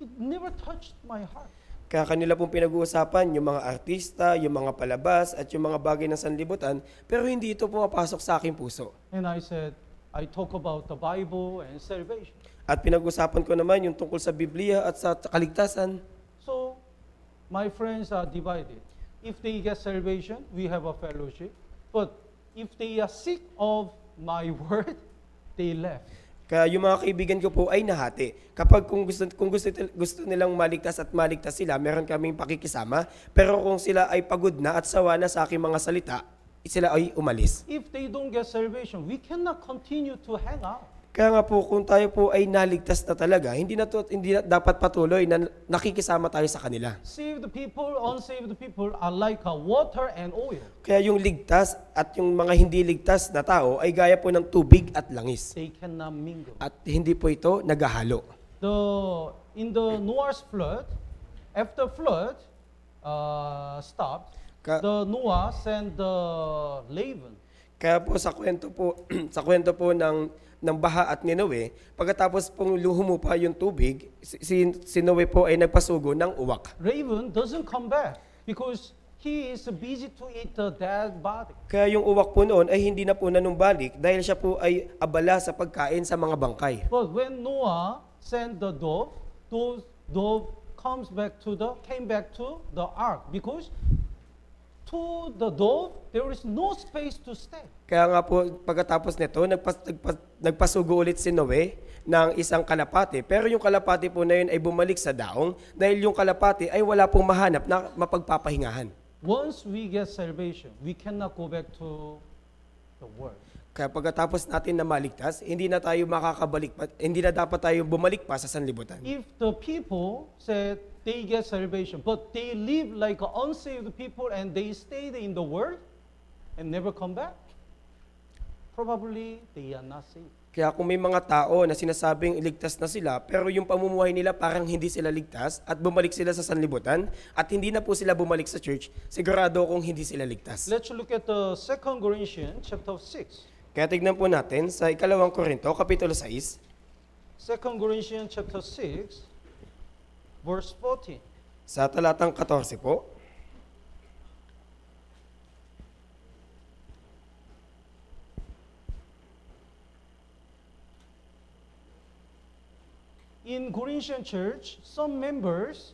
it never touched my heart. Kaya kanila pong pinag-uusapan yung mga artista, yung mga palabas, at yung mga bagay ng sanlibutan, pero hindi ito pumapasok sa aking puso. And I said, I talk about the Bible and salvation. At pinag-usapan ko naman yung tungkol sa Biblia at sa kaligtasan. So, my friends are divided. If they get salvation, we have a fellowship. But if they are sick of my word, they left. Kaya yung mga kaibigan ko po ay nahati. Kapag kung gusto nilang maligtas at maligtas sila, meron kaming pakikisama. Pero kung sila ay pagod na at sawa na sa aking mga salita, sila ay umalis. If they don't get salvation, we cannot continue to hang out. Kaya nga po, kung tayo po ay naligtas na talaga, hindi na dapat patuloy na nakikisama tayo sa kanila. Saved people, unsaved people are like water and oil. Kaya yung ligtas at yung mga hindi ligtas na tao ay gaya po ng tubig at langis. They cannot mingle. At hindi po ito naghahalo. In the Noah's flood, after flood stopped, the Noah sent the Laban. Kaya po sa kwento po ng baha at Ninoe, pagkatapos pong humupa yung tubig, si Noe po ay nagpasugo ng uwak. Raven doesn't come back because he is busy to eat the dead body. Kaya yung uwak po noon ay hindi na po nanumbalik dahil siya po ay abala sa pagkain sa mga bangkay. But when Noah sent the dove came back to the ark because to the dove, there is no space to stay. Kaya nga po, pagkatapos nito, nagpasugo ulit si Noe ng isang kalapate. Pero yung kalapate po na yun ay bumalik sa daong dahil yung kalapate ay wala pong mahanap na mapagpapahingahan. Once we get salvation, we cannot go back to the world. Kaya pagkatapos natin na maligtas, hindi na dapat tayo bumalik pa sa sanlibutan. If the people said they get salvation, but they live like unsaved people and they stayed in the world and never come back, probably they are not saved. Kaya kung may mga tao na sinasabing ligtas na sila, pero yung pamumuhay nila parang hindi sila ligtas at bumalik sila sa sanlibutan at hindi na po sila bumalik sa church, sigurado kung hindi sila ligtas. Let's look at the 2 Corinthians chapter 6. Kaya tignan po natin sa 2 Korinto, Kapitulo 6. 2 Corinthians chapter 6, verse 14. Sa talatang 14 po. In Corinthian church, some members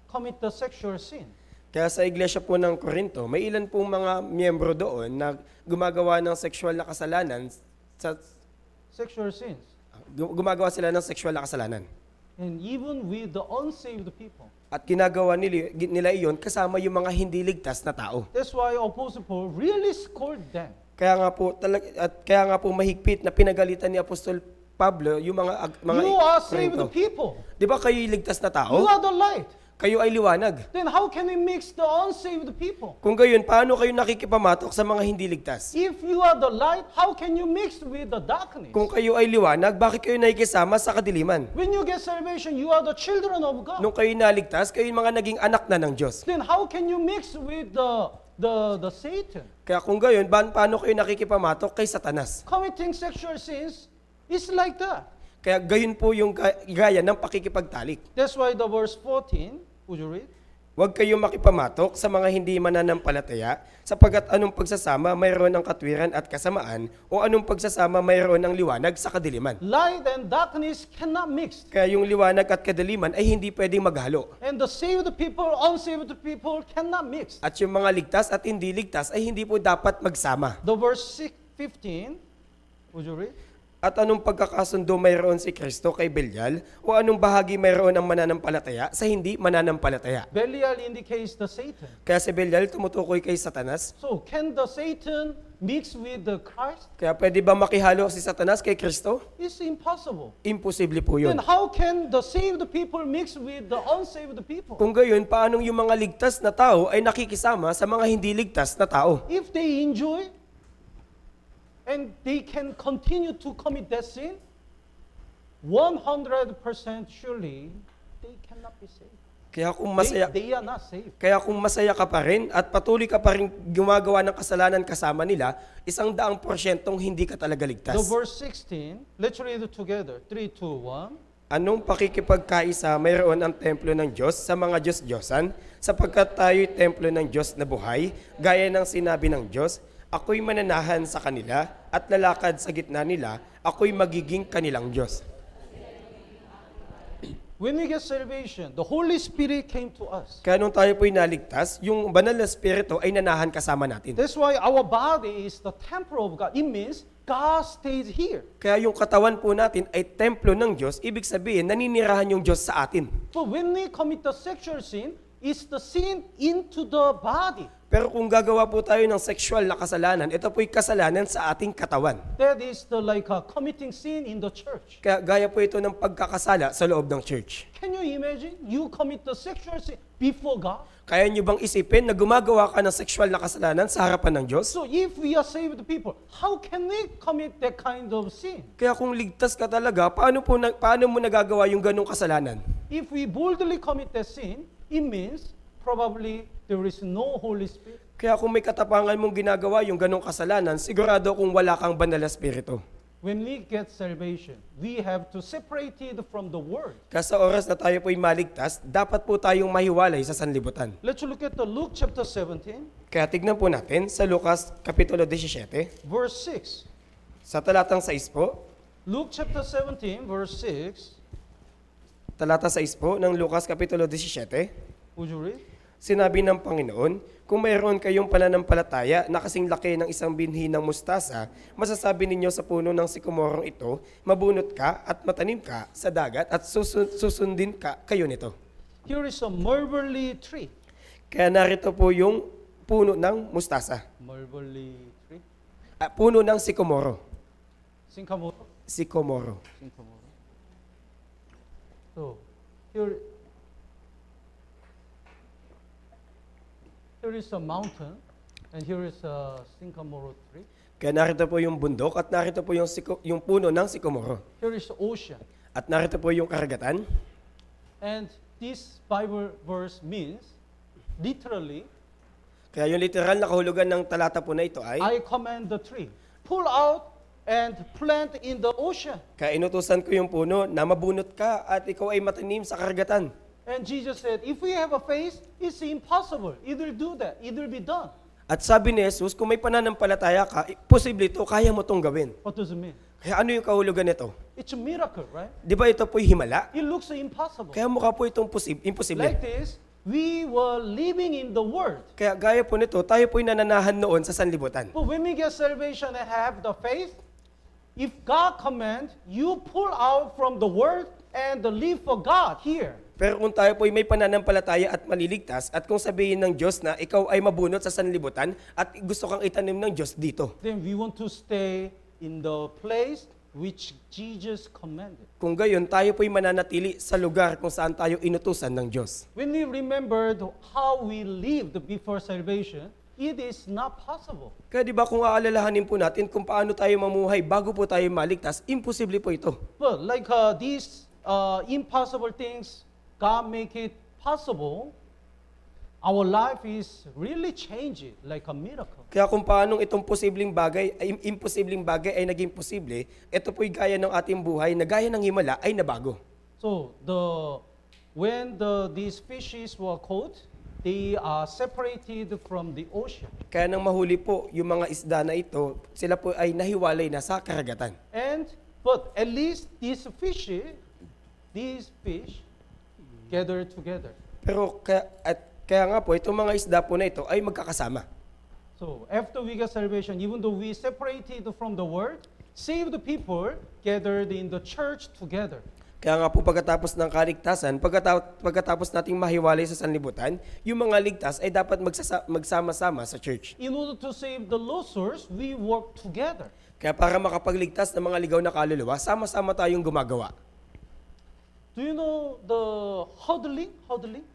commit the sexual sin. Kaya sa iglesia po ng Corinto, may ilan pong mga miyembro doon na gumagawa ng sexual na kasalanan Sexual sins. Gumagawa sila ng sexual na kasalanan. And even with the unsaved people. At ginagawa nila iyon kasama yung mga hindi ligtas na tao. That's why Apostle Paul really scolded them. Kaya nga po mahigpit na pinagalitan ni Apostol Pablo yung mga You are saved Corinto. people. Di ba kayo ligtas na tao? You are the light. Kayo ay liwanag. Then how can we mix the unsaved people? Kung gayon, paano kayo nakikipamatok sa mga hindi ligtas? If you are the light, how can you mix with the darkness? Kung kayo ay liwanag, bakit kayo nakikisama sa kadiliman? When you get salvation, you are the children of God. Nung kayo naligtas, kayo yung mga naging anak na ng Diyos. Then how can you mix with the Satan? Kaya kung gayon, paano kayo nakikipamatok kay Satanas? Committing sexual sins is like that. Kaya gayon po yung gaya ng pakikipagtalik. That's why the verse 14, would you read? Huwag kayong makipamatok sa mga hindi mananampalataya, sapagkat anong pagsasama mayroon ng katwiran at kasamaan, o anong pagsasama mayroon ng liwanag sa kadiliman. Light and darkness cannot mix. Kaya yung liwanag at kadiliman ay hindi pwedeng maghalo. And the saved people, unsaved people cannot mix. At yung mga ligtas at hindi ligtas ay hindi po dapat magsama. The verse 15, Would you read? At anong pagkakasundo mayroon si Kristo kay Belial o anong bahagi mayroon ang mananampalataya sa hindi mananampalataya? Belial indicates the Satan. Kaya si Belial tumutukoy kay Satanas. So can the Satan mix with the Christ? Kaya pwede ba makihalo si Satanas kay Kristo? It's impossible. Imposible po yun. Then how can the saved people mix with the unsaved people? Kung gayon, paanong yung mga ligtas na tao ay nakikisama sa mga hindi ligtas na tao? If they enjoy and they can continue to commit that sin, 100% surely they cannot be saved. Kaya kung masaya, They are not saved. kaya kung masaya ka pa rin at patuloy ka pa rin gumagawa ng kasalanan kasama nila, 100% hindi ka talaga ligtas. The verse 16, let's read it together. 3, 2, 1. Anong pakikipagkaisa mayroon ang templo ng Diyos sa mga Diyos-Diyosan, sapagkat tayo'y templo ng Diyos na buhay, gaya ng sinabi ng Diyos, ako'y mananahan sa kanila at lalakad sa gitna nila, ako'y magiging kanilang Diyos. When we get salvation, the Holy Spirit came to us. Kaya nung tayo po'y naligtas, yung banal na Espiritu ay nanahan kasama natin. That's why our body is the temple of God. It means God stays here. Kaya yung katawan po natin ay templo ng Diyos, ibig sabihin, naninirahan yung Diyos sa atin. But when we commit the sexual sin, it's the sin into the body. Pero kung gagawa po tayo ng sexual na kasalanan, ito po'y kasalanan sa ating katawan. That is the committing sin in the church. Kaya gaya po ito ng pagkakasala sa loob ng church. Can you imagine? You commit the sexual sin before God. Kaya nyo bang isipin na gumagawa ka ng sexual na kasalanan sa harapan ng Diyos? So if we are saved people, how can we commit that kind of sin? Kaya kung ligtas ka talaga, paano mo nagagawa yung ganong kasalanan? If we boldly commit that sin, it means probably there is no Holy Spirit. Kaya kung may katapangan mong ginagawa yung ganong kasalanan, sigurado kung wala kang banal na Espiritu. When we get salvation, we have to separate it from the world. Kaya sa oras na tayo po'y maligtas, dapat po tayong mahiwalay sa sanlibutan. Let's look at the Luke chapter 17, Kaya tignan po natin sa Lucas Kapitulo 17, verse 6. sa talatang 6 po, Luke chapter 17, verse 6. talata 6 po ng Lucas Kapitulo 17, Would you read? sinabi ng Panginoon, kung mayroon kayong pananampalataya na kasing laki ng isang binhi ng mustasa, masasabi ninyo sa puno ng sikomorong ito, mabunot ka at matanim ka sa dagat at susundin ka kayo nito. Here is a mulberry tree. Kaya narito po yung puno ng mustasa. Mulberry tree? Puno ng sikomoro. Sycamore? Sikomoro. Sycamore. So, here is a mountain, and here is a sycamore tree. Kaya narito po yung bundok at narito po yung puno ng sikomoro. Here is ocean. At narito po yung karagatan. And this Bible verse means, literally, Kaya yung literal na kahulugan ng talata po na ito ay, I command the tree, pull out and plant in the ocean. kaya inutusan ko yung puno na mabunot ka at ikaw ay matanim sa karagatan. And Jesus said, if we have a faith, it's impossible. Either do that, either be done. At sabi ni Jesus, kung may pananampalataya ka, posible ito, kaya mo itong gawin. What does it mean? Kaya ano yung kahulugan nito? It's a miracle, right? Di ba ito po'y himala? It looks impossible. Kaya mukha po itong imposible. Like this, we were living in the world. Kaya gaya po nito, tayo po'y nananahan noon sa sanlibutan. But when we get salvation and have the faith, if God commands, you pull out from the world and live for God here. Pero kung tayo po'y may pananampalataya at maliligtas, at kung sabihin ng Diyos na ikaw ay mabunot sa sanlibutan at gusto kang itanim ng Diyos dito. Then we want to stay in the place which Jesus commanded. Kung gayon, tayo po'y mananatili sa lugar kung saan tayo inutusan ng Diyos. When we remembered how we lived before salvation, it is not possible. Kaya di ba kung aalalahanin po natin kung paano tayo mamuhay bago po tayo maligtas, imposible po ito. But like these impossible things, God make it possible. Our life is really changing like a miracle. Kaya kung paanong itong imposibleng bagay ay naging posible, ito po'y gaya ng ating buhay na gaya ng himala ay nabago. So when these fishes were caught, they are separated from the ocean. Kaya nang mahuli po yung mga isda na ito, sila po ay nahiwalay na sa karagatan. But at least these fish gather together. Pero kaya nga po, itong mga isda po na ito ay magkakasama. So after we get salvation, even though we separated from the world, saved people gathered in the church together. Kaya nga po pagkatapos ng kaligtasan, pagkatapos nating mahiwalay sa sanlibutan, yung mga ligtas ay dapat magsama-sama sa church. In order to save the lost souls, we work together. Kaya para makapagligtas ng mga ligaw na kaluluwa, sama-sama tayong gumagawa. Do you know the huddling? Huddling?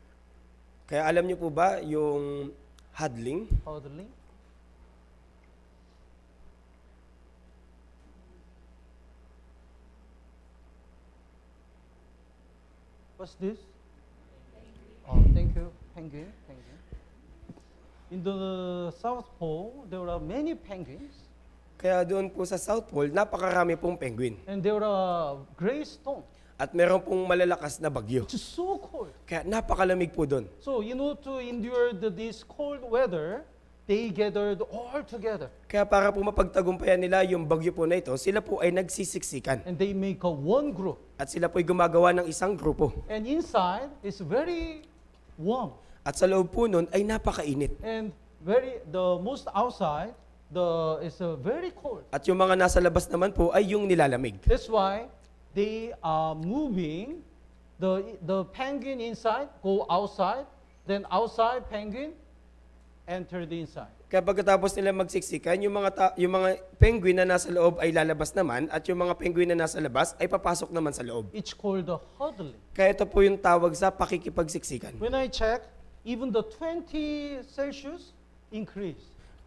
Kaya alam niyo po ba yung huddling? Huddling? What's this? Oh, thank you. Penguin. Penguin. In the South Pole, there are many penguins, Kaya doon po sa South Pole, napakarami pong penguin. and there are gray stone. At meron pong malalakas na bagyo. It's so cold. Kaya napakalamig po doon. So, in order to endure this cold weather, they gathered all together, Kaya para po mapagtagumpayan nila yung bagyo po na ito, sila po ay nagsisiksikan. and they make a one group. At sila po ay gumagawa ng isang grupo. And inside is very warm, At sa loob po nun ay napakainit. and the most outside is very cold. At yung mga nasa labas naman po ay yung nilalamig. That's why they are moving the penguin inside, go outside, then outside penguin enter the inside. Kaya pagkatapos nila magsiksikan, yung mga penguin na nasa loob ay lalabas naman at yung mga penguin na nasa labas ay papasok naman sa loob. It's called the huddling. Kaya ito po yung tawag sa pakikipagsiksikan. When I check, even the 20 Celsius increase.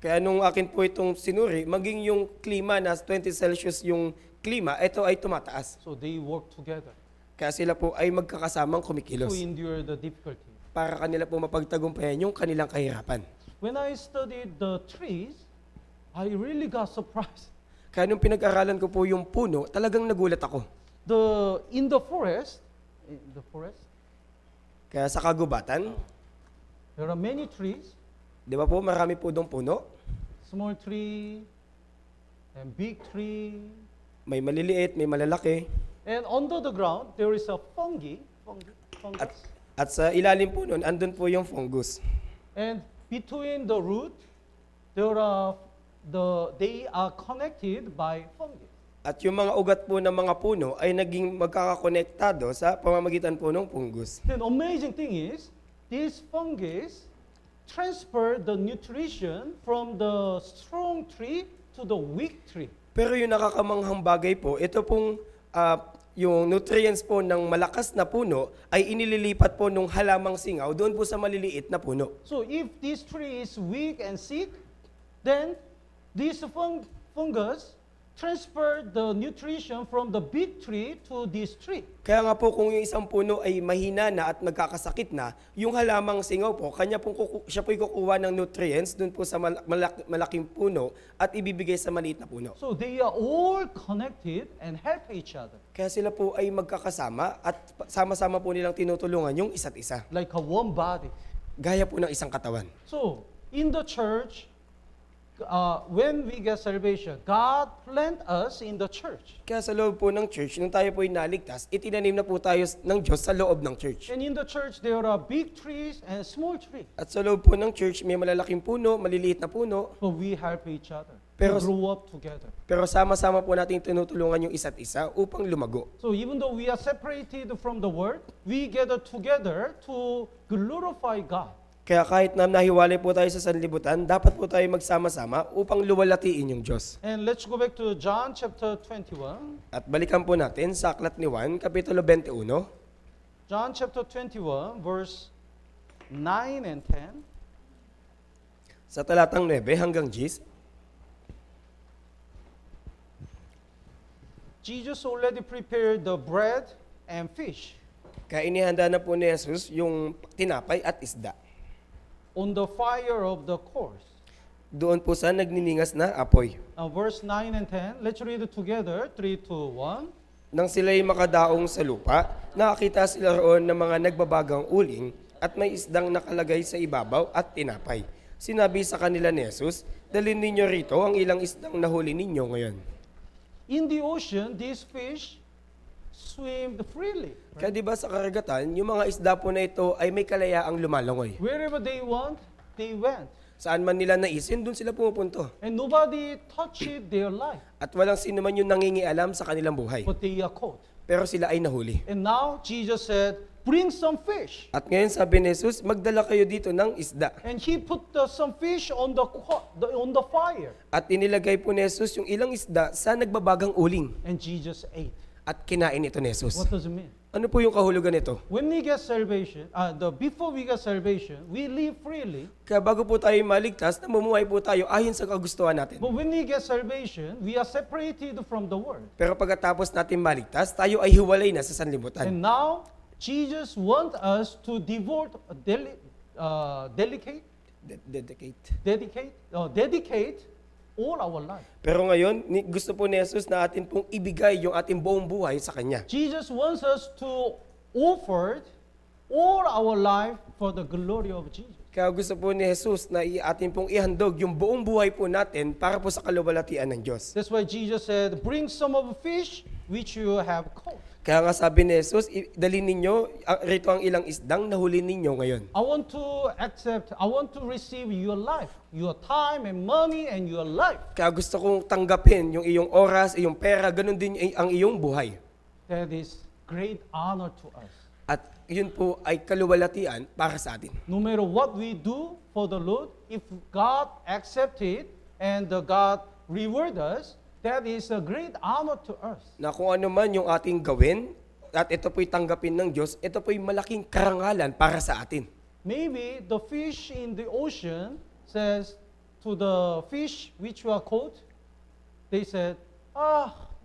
Kaya nung akin po itong sinuri, maging yung klima na 20 Celsius yung klima, ito ay tumataas. So they work together Kaya sila po ay magkakasamang to kumikilos endure the difficulty. para kanila po mapagtagumpayan yung kanilang kahirapan. When I studied the trees, I really got surprised. Kaya nung pinag-aralan ko po yung puno, talagang nagulat ako. In the forest, Kaya sa kagubatan, there are many trees, di ba po marami po dong puno? small tree and big tree. May maliliit, may malalaki. And under the ground, there is a fungus. At sa ilalim po nun, andun po yung fungus. And between the root, they are connected by fungus. At yung mga ugat po ng mga puno ay naging magkakakonektado sa pamamagitan po ng fungus. The amazing thing is, this fungus transfer the nutrition from the strong tree to the weak tree. Pero yung nakakamanghang bagay po, ito pong yung nutrients po ng malakas na puno ay inililipat po nung halamang singaw doon po sa maliliit na puno. So if this tree is weak and sick, then this fungus transfer the nutrition from the big tree to this tree. Kaya nga po kung yung isang puno ay mahina na at nagkakasakit na, yung halamang singaw po, siya po'y kukuha ng nutrients doon po sa malaking puno at ibibigay sa maliit na puno. So they are all connected and help each other. Kaya sila po ay magkakasama at sama-sama po nilang tinutulungan yung isa't isa. Like a one body. Gaya po ng isang katawan. So in the church, when we get salvation, God plant us in the church. Kaya sa loob po ng church, nung tayo po ay naligtas, itinanim na po tayo ng Diyos sa loob ng church. And in the church, there are big trees and small trees. At sa loob po ng church, may malalaking puno, maliliit na puno, So we help each other Pero- to grow up together. pero sama-sama po natin tinutulungan yung isa't isa upang lumago. So even though we are separated from the world, we gather together to glorify God. Kaya kahit na nahiwalay po tayo sa sanlibutan, dapat po tayo magsama-sama upang luwalatiin yung Diyos. And let's go back to John chapter 21. At balikan po natin sa Aklat ni Juan, Kapitulo 21, John chapter 21, verse 9 and 10. sa talatang 9 hanggang 10. Jesus already prepared the bread and fish Kaya inihanda na po ni Jesus yung tinapay at isda. on the fire of the course. Doon po sa nagniningas na apoy. Verse 9 and 10, let's read it together, 3, 2, 1. Nang sila'y makadaong sa lupa, nakakita sila roon ng mga nagbabagang uling at may isdang nakalagay sa ibabaw at tinapay. Sinabi sa kanila ni Jesus, dalhin ninyo rito ang ilang isdang nahuli ninyo ngayon. In the ocean, these fish swim freely. Kaya di ba sa karagatan, yung mga isda po na ito ay may kalayaang lumalangoy. Wherever they want, they went. Saan man nila naisin, doon sila pumupunto. And nobody touched their life, At walang sino man yung nangingialam sa kanilang buhay. but they are caught. Pero sila ay nahuli. And now Jesus said, bring some fish. At ngayon sabi ni Jesus, magdala kayo dito ng isda. And he put some fish on the fire. At inilagay po ni Jesus yung ilang isda sa nagbabagang uling. And Jesus ate. At kinain ito ni Jesus. What does it mean? Ano po yung kahulugan nito? When we get salvation, before we get salvation, we live freely. Kaya bago po tayo maligtas, namumuhay po tayo ayon sa kagustuhan natin. But when we get salvation, we are separated from the world. Pero pagkatapos natin maligtas, tayo ay hiwalay na sa sanlibutan. And now, Jesus wants us to devote, dedicate all our life. Pero ngayon, gusto po ni Jesus na atin pong ibigay yung ating buong buhay sa Kanya. Jesus wants us to offer all our life for the glory of Jesus. Kaya gusto po ni Jesus na atin pong ihandog yung buong buhay po natin para po sa kaluwalhatian ng Diyos. That's why Jesus said, bring some of the fish which you have caught. Kaya nga sabi ni Jesus, dalhin ninyo rito ang ilang isdang nahuli ninyo ngayon. I want to receive your life, your time and money and your life. Kaya gusto kong tanggapin yung iyong oras, iyong pera, ganun din ang iyong buhay. That is great honor to us. At yun po ay kaluwalhatian para sa atin. No matter what we do for the Lord, if God accept it and God reward us, that is a great honor to us. Na kung ano man yung ating gawin, at ito po'y tanggapin ng Diyos, ito po'y malaking karangalan para sa atin. Maybe the fish in the ocean says to the fish which were caught, they said,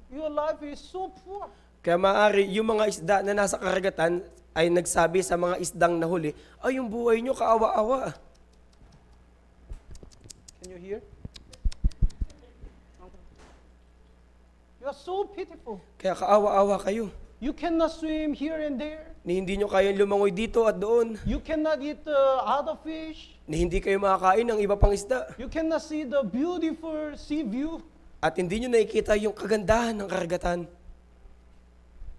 your life is so poor. Kaya maaari, yung mga isda na nasa karagatan ay nagsabi sa mga isdang nahuli, yung buhay nyo kaawa-awa. Can you hear? You are so pitiful. Kaya kaawa-awa kayo. You cannot swim here and there. Ni hindi nyo kayang lumangoy dito at doon. You cannot eat other fish. Ni hindi kayo makakain ng iba pang isda. You cannot see the beautiful sea view. At hindi nyo nakikita yung kagandahan ng karagatan.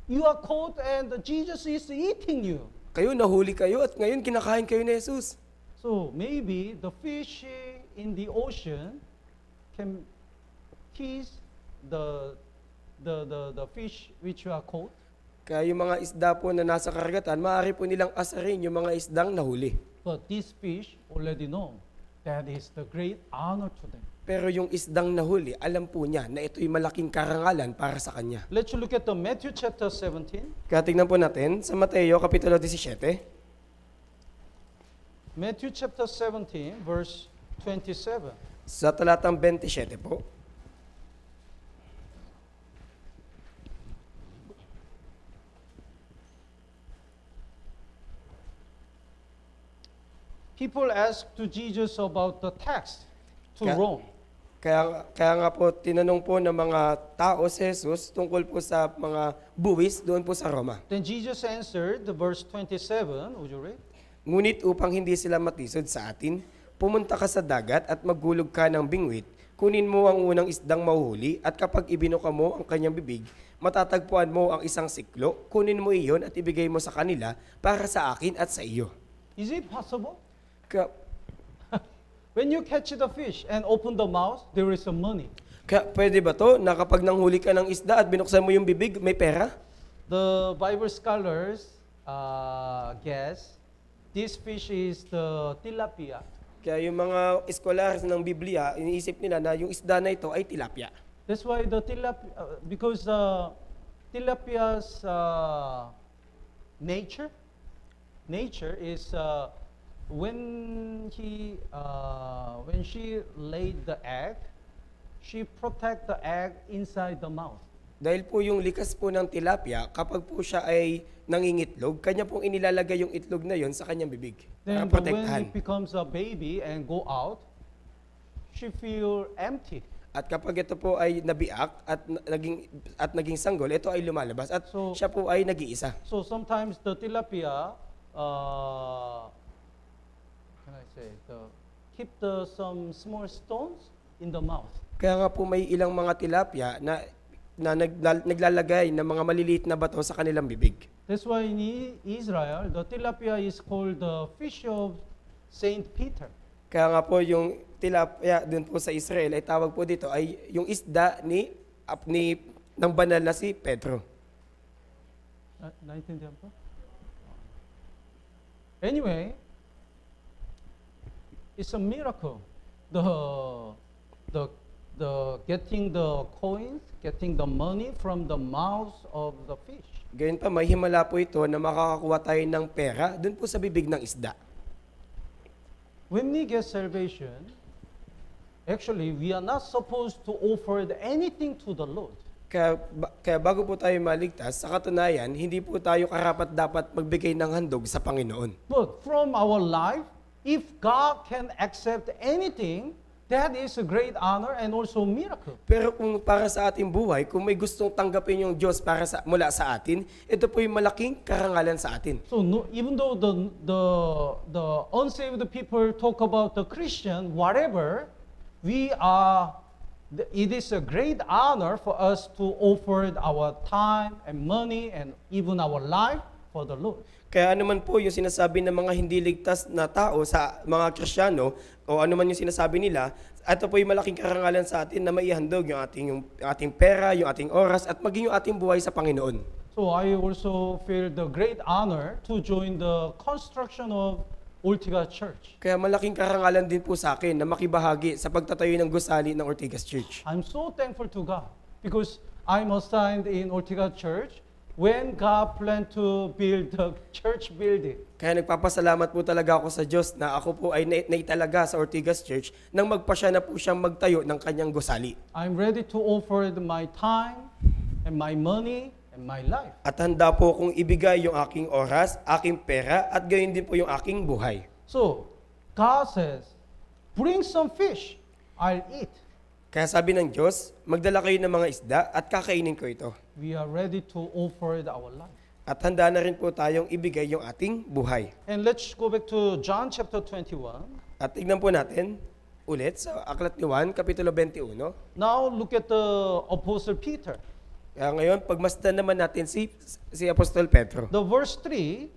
You are caught and Jesus is eating you. Kayo, nahuli kayo at ngayon kinakain kayo ni Jesus. So maybe the fish in the ocean can kiss the fish which you are caught. Kaya yung mga isda po na nasa karagatan, maaari po nilang asarin yung mga isdang nahuli. But this fish already know that is the great honor to them. Pero yung isdang nahuli, alam po niya na ito'y malaking karangalan para sa kanya. Let's look at the Matthew chapter 17. Kaya tingnan po natin sa Mateo Kapitulo 17. Matthew chapter 17 verse 27. Sa talatang 27 po. People ask to Jesus about the tax to Rome. Kaya nga po, tinanong po ng mga tao si Jesus tungkol po sa mga buwis doon po sa Roma. Then Jesus answered, verse 27, would you read? Ngunit upang hindi sila matisod sa atin, pumunta ka sa dagat at maggulog ka ng bingwit, kunin mo ang unang isdang mahuhuli at kapag ibinuka mo ang kanyang bibig, matatagpuan mo ang isang siklo, kunin mo iyon at ibigay mo sa kanila para sa akin at sa iyo. Is it possible? Kaya When you catch the fish and open the mouth, there is some money. pwede ba to na kapag nanghuli ka ng isda at binuksan mo yung bibig, may pera? The Bible scholars guess this fish is the tilapia. Kaya yung mga eskwelaris ng Biblia, iniisip nila na yung isda na ito ay tilapia. That's why the tilapia, because tilapia's nature is when she laid the egg, she protect the egg inside the mouth. Dahil po yung likas po ng tilapia, kapag po siya ay nangingitlog, kanya pong inilalagay yung itlog na yon sa kanyang bibig para Then protektahan. when it becomes a baby and go out, she feel empty. At kapag ito po ay nabiak at naging sanggol, ito ay lumalabas at So- siya po ay nag-iisa. So sometimes the tilapia, keep some small stones in the mouth. Kaya nga po may ilang mga tilapia na naglalagay ng mga maliliit na bato sa kanilang bibig. That's why in Israel, the tilapia is called the fish of Saint Peter. Kaya nga po yung tilapia dun po sa Israel ay tawag po dito ay yung isda ng banal na si Pedro. Naintindihan po? Anyway, it's a miracle. The getting the coins, getting the money from the mouths of the fish. Gayun pa, may himala po ito na makakakuha tayo ng pera dun po sa bibig ng isda. When we get salvation, actually, we are not supposed to offer anything to the Lord. Kaya bago po tayo maligtas, sa katunayan, hindi po tayo karapat-dapat magbigay ng handog sa Panginoon. But from our life, if God can accept anything, that is a great honor and also miracle. Pero kung para sa ating buhay, kung may gustong tanggapin yung Diyos mula sa atin, ito po yung malaking karangalan sa atin. So no, even though the unsaved people talk about the Christian, whatever, it is a great honor for us to offer our time and money and even our life for the Lord. Kaya anuman po yung sinasabi ng mga hindi ligtas na tao sa mga Kristiyano o anuman yung sinasabi nila, ito po yung malaking karangalan sa atin na maihandog yung ating pera, yung ating oras at maging yung ating buhay sa Panginoon. So I also feel the great honor to join the construction of Ortigas Church. Kaya malaking karangalan din po sa akin na makibahagi sa pagtatayo ng gusali ng Ortigas Church. I'm so thankful to God because I'm assigned in Ortigas Church when God planned to build the church building. Kaya nagpapasalamat po talaga ako sa Diyos na ako po ay naitalaga sa Ortigas Church nang magpasya na po siyang magtayo ng kanyang gusali. I'm ready to offer my time and my money and my life. At handa po kong ibigay yung aking oras, aking pera, at gayon din po yung aking buhay. So, God says, bring some fish, I'll eat. Kaya sabi ng Diyos, magdala kayo ng mga isda at kakainin ko ito. We are ready to offer our life. At handa na rin po tayong ibigay yung ating buhay. And let's go back to John chapter 21. At tignan po natin ulit sa Aklat ni Juan, Kapitulo 21. Now look at the Apostle Peter. Kaya ngayon, pagmasdan naman natin si Apostol Pedro. The verse 3,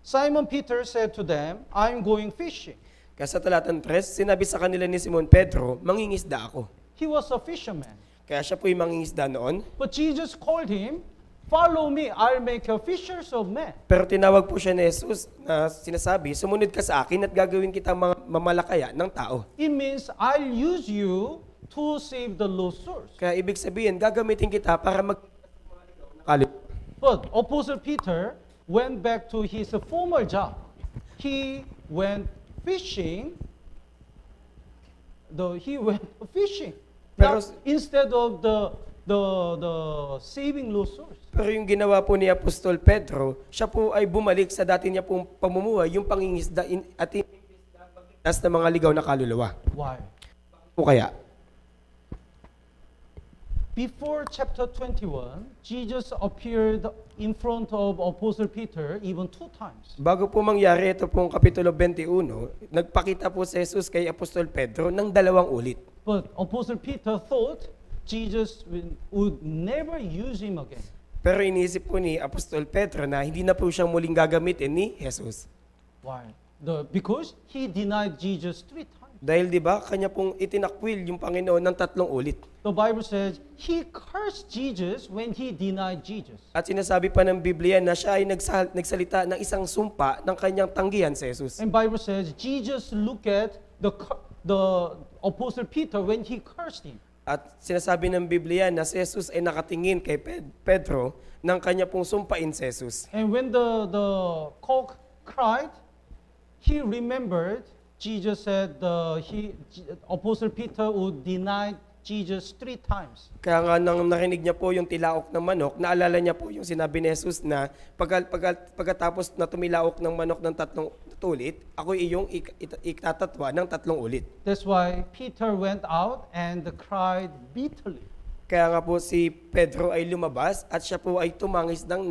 Simon Peter said to them, I'm going fishing. Kaya sa talatang 3, sinabi sa kanila ni Simon Pedro, mangingisda ako. He was a fisherman. Kaya siya po yung mangingisda noon. But Jesus called him, follow me, I'll make you fishers of men. Pero tinawag po siya ni Jesus na sinasabi, sumunod ka sa akin at gagawin kita mamalakaya ng tao. It means I'll use you to save the lost souls. Kaya ibig sabihin, gagamitin kita para But Apostle Peter went back to his former job. He went fishing. He went fishing. Pero, Instead of the saving lost souls. Pero yung ginawa po ni Apostol Pedro, siya po ay bumalik sa dati niya pong pamumuhay, yung pangingisda at iningisda ng mga ligaw na kaluluwa. Why? Po kaya? Before chapter 21, Jesus appeared in front of Apostle Peter even 2 times. Bago po mangyari ito pong Kapitulo 21, nagpakita po si Jesus kay Apostol Pedro ng 2 ulit. But Apostle Peter thought Jesus would never use him again. Pero iniisip po ni Apostol Pedro na hindi na po siyang muling gagamitin ni Jesus. Why? Because he denied Jesus 3 times. Dahil di ba, kanya pong itinakwil yung Panginoon ng 3 ulit. The Bible says he cursed Jesus when he denied Jesus. At sinasabi pa ng Biblia na siya ay nagsalita ng isang sumpa ng kanyang tanggihan sa Jesus. And Bible says Jesus looked at the Apostle Peter when he cursed him. At sinasabi ng Biblia na si Jesus ay nakatingin kay Pedro ng kanya pong sumpain si Jesus. And when the cock cried, he remembered Jesus said Apostle Peter would deny Jesus 3 times. Kaya nga nang narinig niya po yung tilaok ng manok, naalala niya po yung sinabi ni Jesus na pagkatapos na tumilaok ng manok ng 3 ulit, ako iyong itatatwa ng 3 ulit. That's why Peter went out and cried bitterly. Kaya nga po si Pedro ay lumabas at siya po ay tumangis ng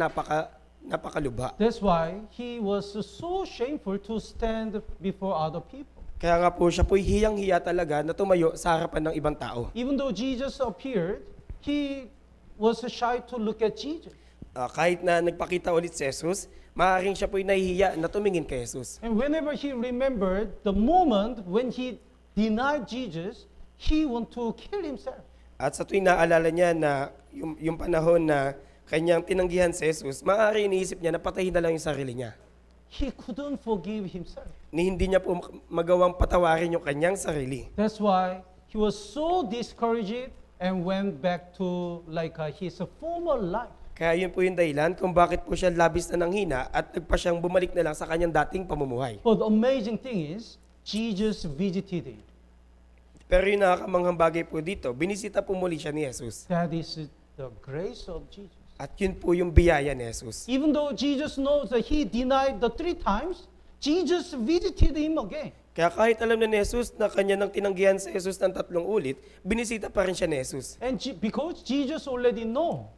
napakalubha. That's why he was so shameful to stand before other people. Kaya nga po siya po hiyang-hiya talaga na tumayo sa harapan ng ibang tao. Even though Jesus appeared, he was shy to look at Jesus. Kahit na nagpakita ulit si Jesus, maaaring siya po'y nahihiya na tumingin kay Jesus. And whenever he remembered the moment when he denied Jesus, he want to kill himself. At sa tuwing naalala niya na yung panahon na kanyang tinanggihan si Jesus, maaari iniisip niya na patayin na lang yung sarili niya. He couldn't forgive himself. Ni hindi niya po magawang patawarin yung kanyang sarili. That's why he was so discouraged and went back to his former life. Kaya yun po yung dahilan kung bakit po siya labis na nanghina at nagpa siyang bumalik na lang sa kanyang dating pamumuhay. But the amazing thing is, Jesus visited him. Pero yung nakakamanghang bagay po dito, binisita po muli siya ni Jesus. That is the grace of Jesus. At yun po yung biyaya ni Jesus. Even though Jesus knows that he denied the 3 times, Jesus visited him again. Kaya kahit alam na ni Jesus na kanya nang tinanggihan sa Jesus ng 3 ulit, binisita pa rin siya ni Jesus. And because Jesus already know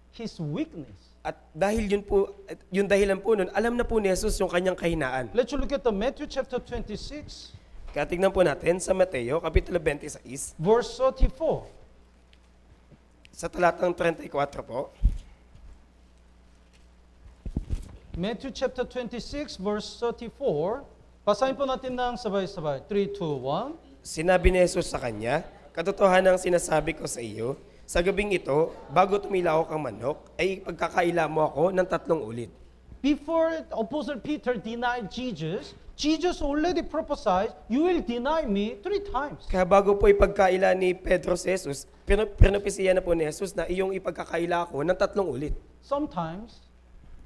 his weakness. At dahil yun po, yung dahilan po nun, alam na po ni Jesus yung kanyang kahinaan. Let's look at the Matthew chapter 26, Kaya tignan po natin sa Mateo, Kapitulo 26, verse 34. sa talatang 34 po. Matthew chapter 26, verse 34. Basahin po natin ng sabay-sabay. 3, 2, 1. Sinabi ni Jesus sa kanya, katotohanan ang sinasabi ko sa iyo, sa gabing ito, bago tumilaw kang manok, ay pagkakaila mo ako ng 3 ulit. Before Apostle Peter denied Jesus, Jesus already prophesied, you will deny me 3 times. Kaya bago po ipagkaila ni Pedro si Jesus, pinopesiya na po ni Jesus na iyong ipagkakaila ako ng 3 ulit. Sometimes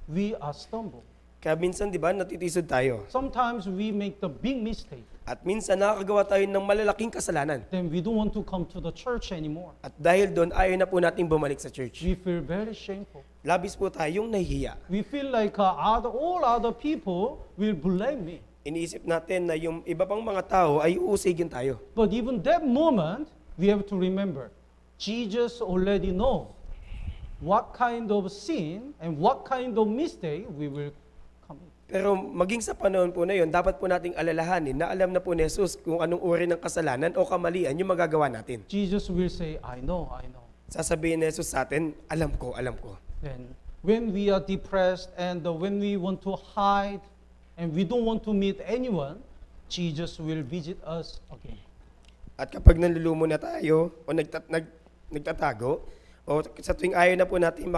we are stumbled. Kaya minsan, di ba, natitisod tayo. Sometimes we make the big mistake. At minsan nakakagawa tayo ng malalaking kasalanan. Then we don't want to come to the church anymore. At dahil doon, ayaw na po nating bumalik sa church. We feel very shameful. Labis po tayong nahihiya. We feel like all other people will blame me. Iniisip natin na yung iba pang mga tao ay uusigin tayo. But even that moment, we have to remember, Jesus already know what kind of sin and what kind of mistake we will commit. Pero maging sa panahon po na yun, dapat po nating alalahanin na alam na po ni Jesus kung anong uri ng kasalanan o kamalian yung magagawa natin. Jesus will say, I know, I know. Sasabihin ni Jesus sa atin, alam ko, alam ko. Then, when we are depressed and when we want to hide and we don't want to meet anyone, Jesus will visit us again. At kapag nalulumo na tayo o nagtatago, o sa tuwing ayaw na po natin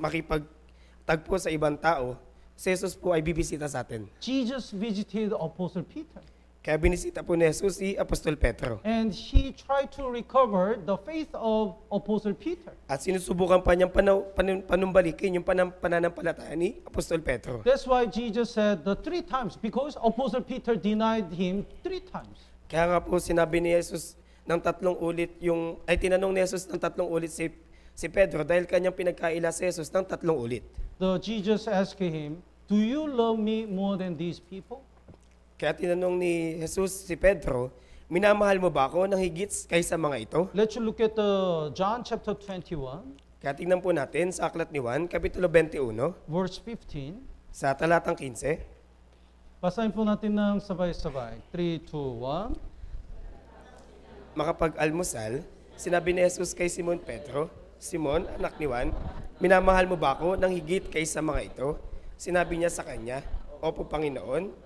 makipagtagpo sa ibang tao, si Jesus po ay bibisita sa atin. Jesus visited Apostle Peter. Kaya binisita po ni Jesus si Apostol Pedro. And he tried to recover the faith of Apostle Peter. At sinusubukan pa niyang panumbalikin yung pananampalataya ni Apostol Pedro. That's why Jesus said the 3 times, because Apostle Peter denied him 3 times. Kaya nga po sinabi ni Jesus ng 3 ulit tinanong ni Jesus ng 3 ulit si Pedro dahil kanyang pinagkaila si Jesus ng 3 ulit. Jesus asked him, do you love me more than these people? Kaya tinanong ni Jesus si Pedro, minamahal mo ba ako ng higit kaysa mga ito? Let's look at John chapter 21, Kaya tingnan po natin sa Aklat ni Juan, Kapitulo 21, verse 15. sa talatang 15. Basahin po natin ng sabay-sabay. 3, 2, 1. Makapag-almusal, sinabi ni Jesus kay Simon Pedro, Simon, anak ni Juan, minamahal mo ba ako ng higit kaysa mga ito? Sinabi niya sa kanya, Opo, Panginoon.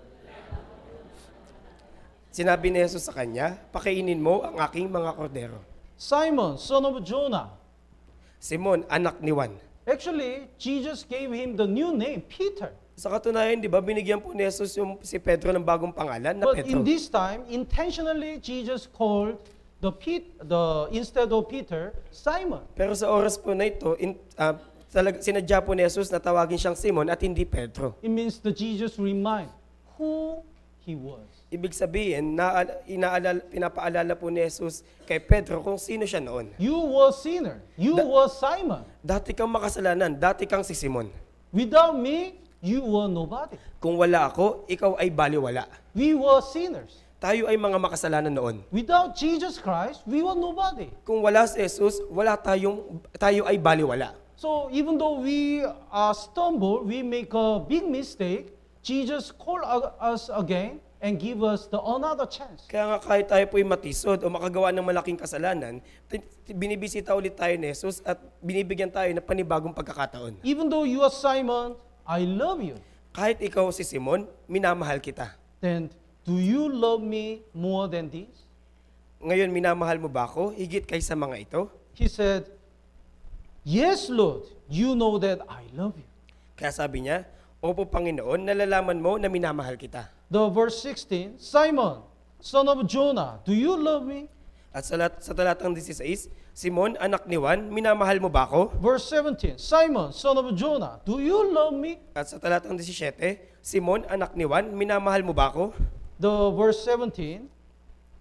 Sinabi ni Jesus sa kanya, pakainin mo ang aking mga kordero. Simon, son of Jonah. Simon, anak ni Juan. Actually, Jesus gave him the new name, Peter. Sa katunayan, di ba, binigyan po ni Jesus si Pedro ng bagong pangalan na But Pedro. in this time, intentionally, Jesus called instead of Peter, Simon. Pero sa oras po na ito, sinadya po ni Jesus na tawagin siyang Simon at hindi Pedro. It means that Jesus remind who he was. Ibig sabihin, pinapaalala po ni Jesus kay Pedro kung sino siya noon. You were sinner. You were Simon. Dati kang makasalanan, dati kang si Simon. Without me, you were nobody. Kung wala ako, ikaw ay baliwala. We were sinners. Tayo ay mga makasalanan noon. Without Jesus Christ, we were nobody. Kung wala si Jesus, tayo ay baliwala. So even though we stumble, we make a big mistake, Jesus called us again and give us the another chance. Kaya nga kahit tayo po'y matisod o makagawa ng malaking kasalanan, binibisita ulit tayo ni Jesus at binibigyan tayo ng panibagong pagkakataon. Even though you are Simon, I love you. Kahit ikaw si Simon, minamahal kita. Then, do you love me more than this? Ngayon, minamahal mo ba ako higit kaysa mga ito? He said, yes, Lord, you know that I love you. Kaya sabi niya, Opo Panginoon, nalalaman mo na minamahal kita. The verse 16, Simon, son of Jonah, do you love me? At sa talatang 16, Simon, anak ni Juan, minamahal mo ba ako? Verse 17, Simon, son of Jonah, do you love me? At sa talatang 17, Simon, anak ni Juan, minamahal mo ba ako? The verse 17,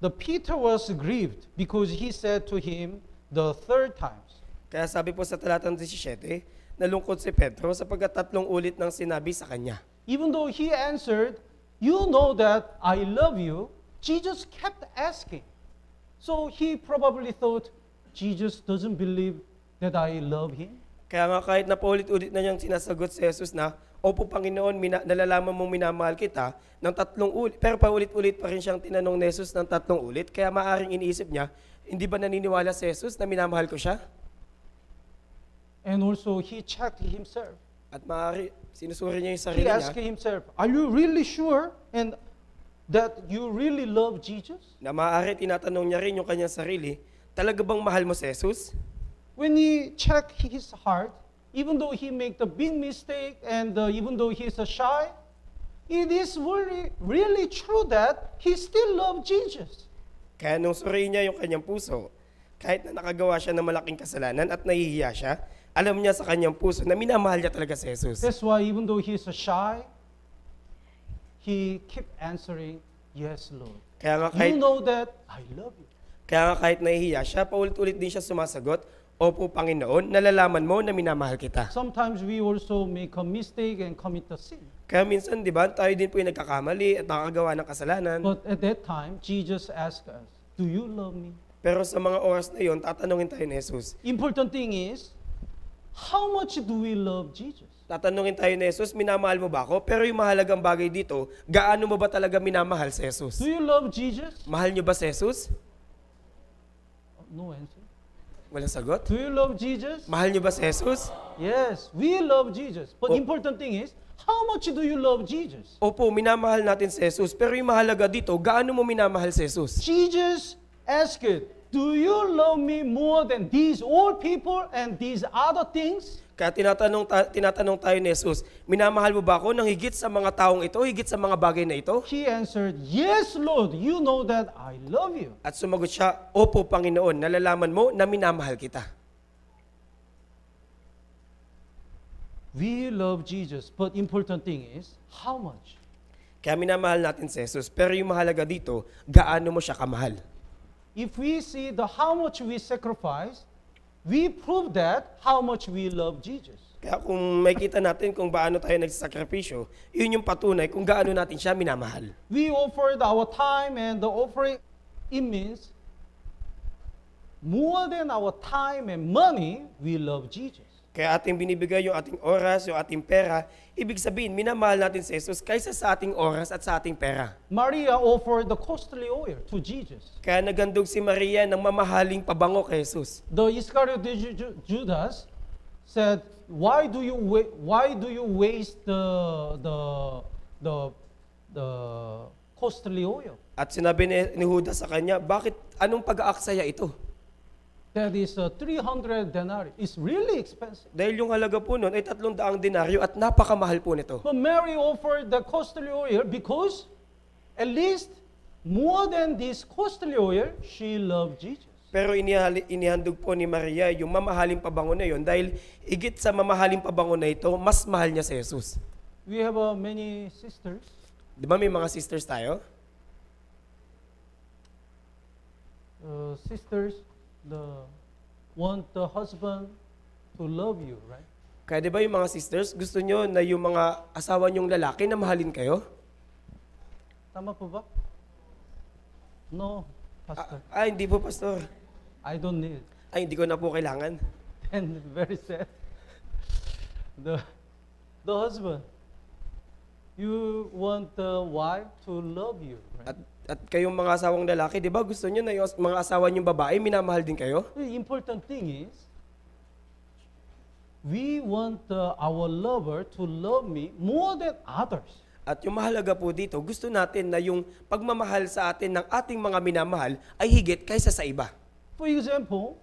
the Peter was grieved because he said to him the third times. Kaya sabi po sa talatang 17, nalungkot si Pedro sapagkat 3 ulit nang sinabi sa kanya. Even though he answered, you know that I love you, Jesus kept asking. So he probably thought, Jesus doesn't believe that I love him. Kaya nga kahit na paulit-ulit na niyang sinasagot si Jesus na, Opo Panginoon, nalalaman mong minamahal kita ng 3 ulit. Pero paulit-ulit pa rin siyang tinanong ni Jesus ng 3 ulit. Kaya maaring iniisip niya, hindi ba naniniwala si Jesus na minamahal ko siya? And also he checked himself. At maaari, sinusuri niya yung He sarili asked niya himself, are you really sure and that you really love Jesus? na maaari tinatanong niya rin yung kanyang sarili, talaga bang mahal mo si Jesus? When he checked his heart, even though he made the big mistake and even though he's shy, it is really true that he still loved Jesus. Kaya nung suriin niya yung kanyang puso, kahit na nakagawa siya ng malaking kasalanan at nahihiya siya, alam niya sa kanyang puso na minamahal niya talaga si Jesus. That's why even though he's shy, he kept answering, yes, Lord. Kaya nga kahit, You know that I love you. kaya nga kahit nahihiya siya, paulit-ulit din siya sumasagot, Opo Panginoon, nalalaman mo na minamahal kita. Sometimes we also make a mistake and commit a sin. Kaya minsan, di ba, tayo din po yung nagkakamali at nakagawa ng kasalanan. But at that time, Jesus asked us, do you love me? Pero sa mga oras na yon, tatanungin tayo ni Jesus. Important thing is, how much do we love Jesus? Tatanungin tayo ni Jesus, minamahal mo ba ako? Pero yung mahalagang bagay dito, gaano mo ba talaga minamahal si Jesus? Do you love Jesus? Mahal niyo ba si Jesus? No answer. Walang sagot. Do you love Jesus? Mahal niyo ba si Jesus? Yes, we love Jesus. But Oh. important thing is, how much do you love Jesus? Opo, minamahal natin si Jesus. Pero yung mahalaga dito, gaano mo minamahal si Jesus? Jesus asked, do you love me more than these old people and these other things? Kaya tinatanong tayo ni Jesus, minamahal mo ba ako ng higit sa mga taong ito, higit sa mga bagay na ito? He answered, yes, Lord, you know that I love you. At sumagot siya, Opo Panginoon, nalalaman mo na minamahal kita. We love Jesus, but important thing is, how much? Kaya minamahal natin si Jesus, pero yung mahalaga dito, gaano mo siya kamahal? If we see the how much we sacrifice, we prove that how much we love Jesus. Kaya kung makita natin kung paano tayo nagsasakripisyo, yun yung patunay kung gaano natin siya minamahal. We offered our time, and the offering, it means more than our time and money, we love Jesus. Kaya ating binibigay yung ating oras, yung ating pera, ibig sabihin, minamahal natin si Jesus kaysa sa ating oras at sa ating pera. Maria offered the costly oil to Jesus. Kaya nagandog si Maria ng mamahaling pabango kay Jesus. The Iscariot Judas said, "Why do you waste the costly oil? At sinabi ni Judas sa kanya, bakit anong pag-aaksaya ito? That is 300 denarii. It's really expensive." Dahil yung halaga po nun ay 300 denaryo at napakamahal po nito. But Mary offered the costly oil because at least more than this costly oil, she loved Jesus. Pero inihandog po ni Maria yung mamahaling pabango na yon dahil higit sa mamahaling pabango na ito, mas mahal niya si Jesus. We have many sisters. Di ba may mga sisters tayo? Sisters want the husband to love you, right? Kaya di ba yung mga sisters, gusto nyo na yung mga asawa nyong lalaki na mahalin kayo? Tama po ba? No, Pastor. Hindi po, Pastor. I don't need. Hindi ko na po kailangan. And very sad. The husband You want the wife to love you, right? At kayong mga asawang lalaki, di ba gusto nyo na yung mga asawa nyong babae, minamahal din kayo? The important thing is, we want our lover to love me more than others. At yung mahalaga po dito, gusto natin na yung pagmamahal sa atin ng ating mga minamahal ay higit kaysa sa iba. For example,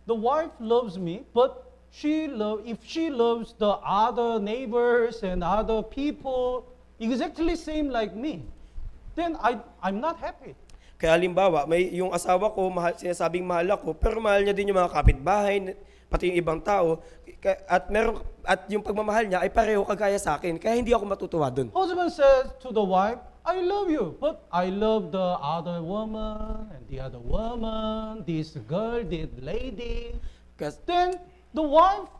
the wife loves me, but if she loves the other neighbors and other people exactly same like me, then I'm not happy. Kaya halimbawa, may yung asawa ko, sinasabing mahal ako, pero mahal niya din yung mga kapitbahay, pati yung ibang tao, at yung pagmamahal niya ay pareho kagaya sa akin, kaya hindi ako matutuwa dun. Husband says to the wife, I love you, but I love the other woman and the other woman, this girl, this lady. Then the wife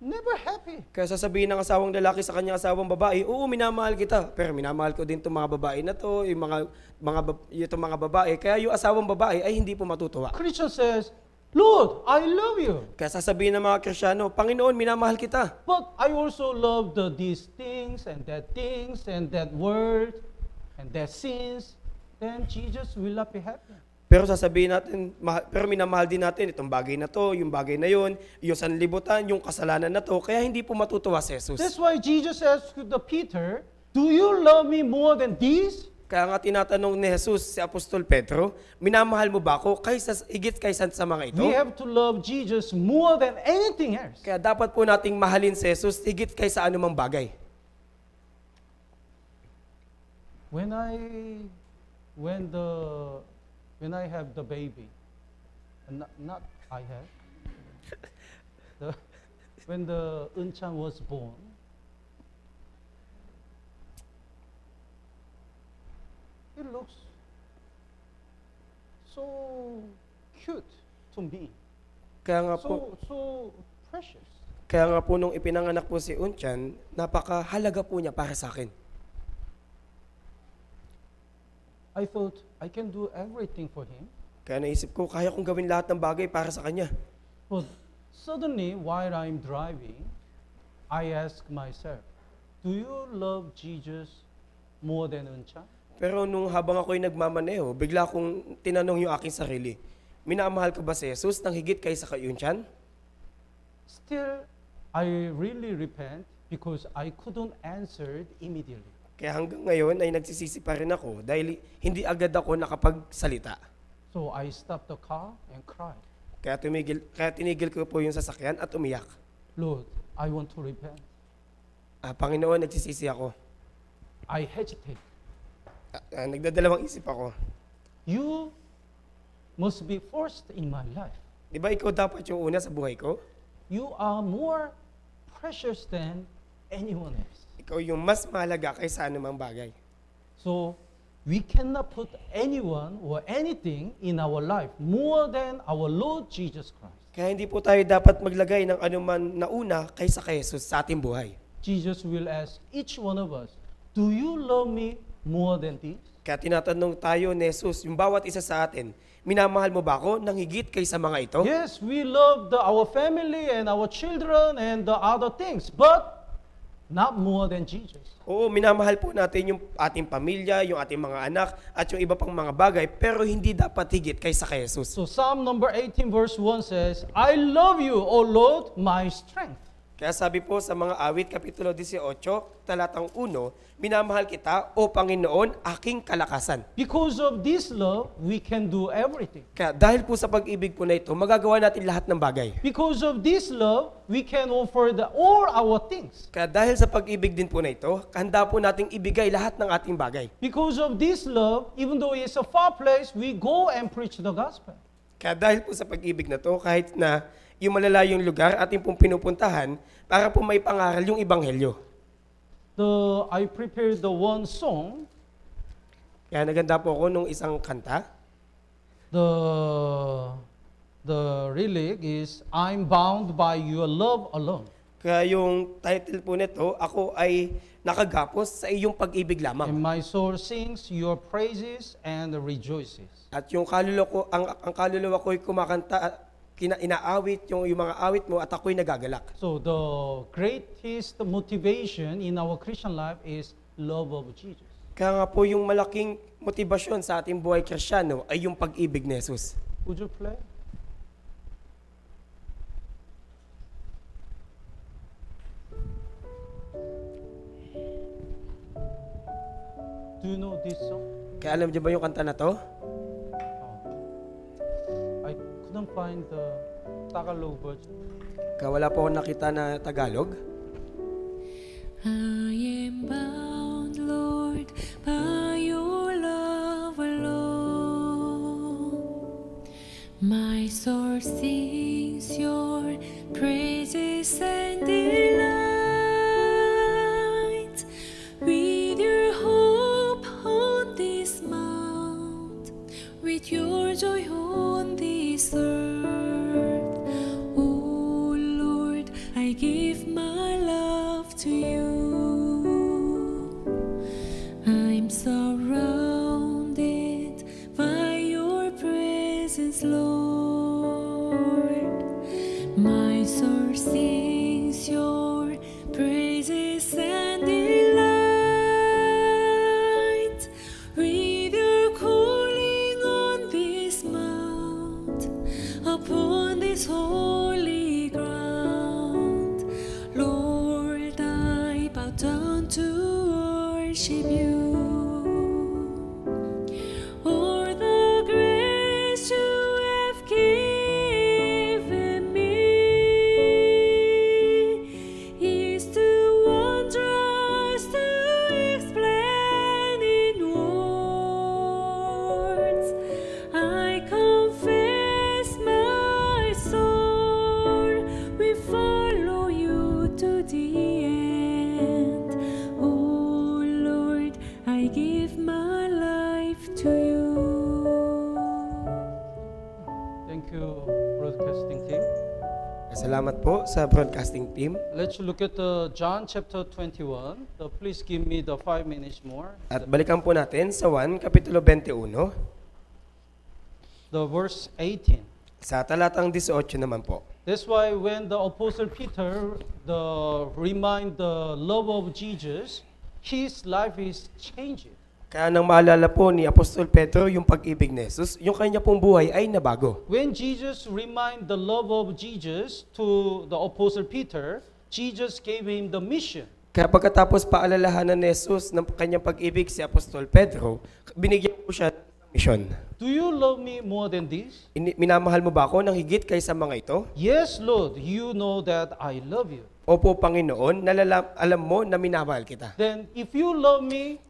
never happy. Kaya sasabihin ng asawang lalaki sa kanyang asawang babae, oo, minamahal kita, pero minamahal ko din itong mga babae na to, itong mga babae, kaya yung asawang babae ay hindi po matutuwa. Christian says, Lord, I love you. Kaya sasabihin ng mga Kristiyano, Panginoon, minamahal kita. But I also love these things and that word and that sins. Then Jesus will not be happy. Pero sasabihin natin, pero minamahal din natin itong bagay na to, yung bagay na yon, yung sanlibutan, yung kasalanan na to, kaya hindi po matutuwa si Jesus. That's why Jesus asked the Peter, do you love me more than this? Kaya nga tinatanong ni Jesus si Apostol Pedro, minamahal mo ba ako higit kaysa sa mga ito? We have to love Jesus more than anything else. Kaya dapat po nating mahalin si Jesus higit kaysa anumang bagay. When I have the baby, not I have, when the Eunchang was born, it looks so cute to me, Kaya nga po, so precious. kaya nga po nung ipinanganak po si Unchan, napakahalaga po niya para sa akin. I thought I can do everything for him. Kaya naisip ko, kaya kong gawin lahat ng bagay para sa kanya. But suddenly, while I'm driving, I ask myself, do you love Jesus more than Eunchang? Pero nung habang ako'y nagmamaneho, bigla kong tinanong yung aking sarili, minamahal ka ba si Jesus nang higit kaysa kay Unchan? Still, I really repent because I couldn't answer it immediately. Kaya hanggang ngayon ay nagsisisi pa rin ako dahil hindi agad ako nakapagsalita. So I stopped the car and cried. Kaya tinigil ko po yung sasakyan at umiyak. Lord, I want to repent. Panginoon, nagsisisi ako. I hesitate. Nagdadalawang isip ako. You must be first in my life. Di ba ikaw dapat yung una sa buhay ko? You are more precious than anyone else. Ikaw yung mas mahalaga kaysa anumang bagay. So we cannot put anyone or anything in our life more than our Lord Jesus Christ. Kaya hindi po tayo dapat maglagay ng anuman na una kaysa kay Jesus sa ating buhay. Jesus will ask each one of us, do you love me more than this? Kaya tinatanong tayo ni Jesus, yung bawat isa sa atin, minamahal mo ba ako nang higit kaysa mga ito? Yes, we love our family and our children and the other things, but not more than Jesus. Oo, minamahal po natin yung ating pamilya, yung ating mga anak, at yung iba pang mga bagay, pero hindi dapat higit kaysa kay Jesus. So Psalm number 18 verse 1 says, I love you, O Lord, my strength. Kaya sabi po sa mga awit, Kapitulo 18, talatang 1, minamahal kita, O Panginoon, aking kalakasan. Because of this love, we can do everything. Kaya dahil po sa pag-ibig po na ito, magagawa natin lahat ng bagay. Because of this love, we can offer all our things. Kaya dahil sa pag-ibig din po na ito, handa po nating ibigay lahat ng ating bagay. Because of this love, even though it's a far place, we go and preach the gospel. Kaya dahil po sa pag-ibig na to, kahit na yung malalayong lugar ating pong pinupuntahan, para po may pangaral yung Ebanghelyo. I prepared the one song. Kaya naganda po ako nung isang kanta. The lyric is, I'm bound by your love alone. Kaya yung title po nito, ako ay nakagapos sa iyong pag-ibig lamang. And my soul sings your praises and rejoices. At yung kaluluwa ko, ang kaluluwa ko ay kumakanta at inaawit yung mga awit mo at ako'y nagagalak. So the greatest motivation in our Christian life is love of Jesus. Kaya nga po yung malaking motibasyon sa ating buhay Kristiyano ay yung pag-ibig ni Jesus. Would you play? Do you know this song? Kaya alam niyo ba yung kanta na to? I couldn't find the Tagalog version. Kaya wala po akong nakita na Tagalog. I am bound, Lord, by your love alone. My soul sings your praises and delight. With your hope on this mount, with your joy on this earth. Oh Lord, I give my love to you. I'm surrounded by your presence, Lord. My soul sings your praises and delight. With your calling on this mount, upon this holy ground, Lord, I bow down to worship you. For the grace you have given me is too wondrous to explain in words. I confess my soul will follow you to the end. Oh Lord, I give my life to you. Thank you, broadcasting team. Salamat po sa broadcasting team. Let's look at John chapter 21. Please give me the 5 minutes more. At balikan po natin sa 1, Kapitulo 21, The verse 18. sa talatang 18 naman po. That's why when the Apostle Peter remind the love of Jesus, his life is changed. Kaya nang maalala po ni Apostol Pedro yung pag-ibig ni Jesus, yung kanya pong buhay ay nabago. When Jesus remind the love of Jesus to the Apostle Peter, Jesus gave him the mission. Kaya pagkatapos paalalahanan ni Jesus ng kanyang pag-ibig si Apostol Pedro, binigyan po siya ng mission. Do you love me more than this? Minamahal mo ba ako ng higit kaysa mga ito? Yes, Lord, you know that I love you. Opo, Panginoon, alam mo na minamahal kita. Then if you love me,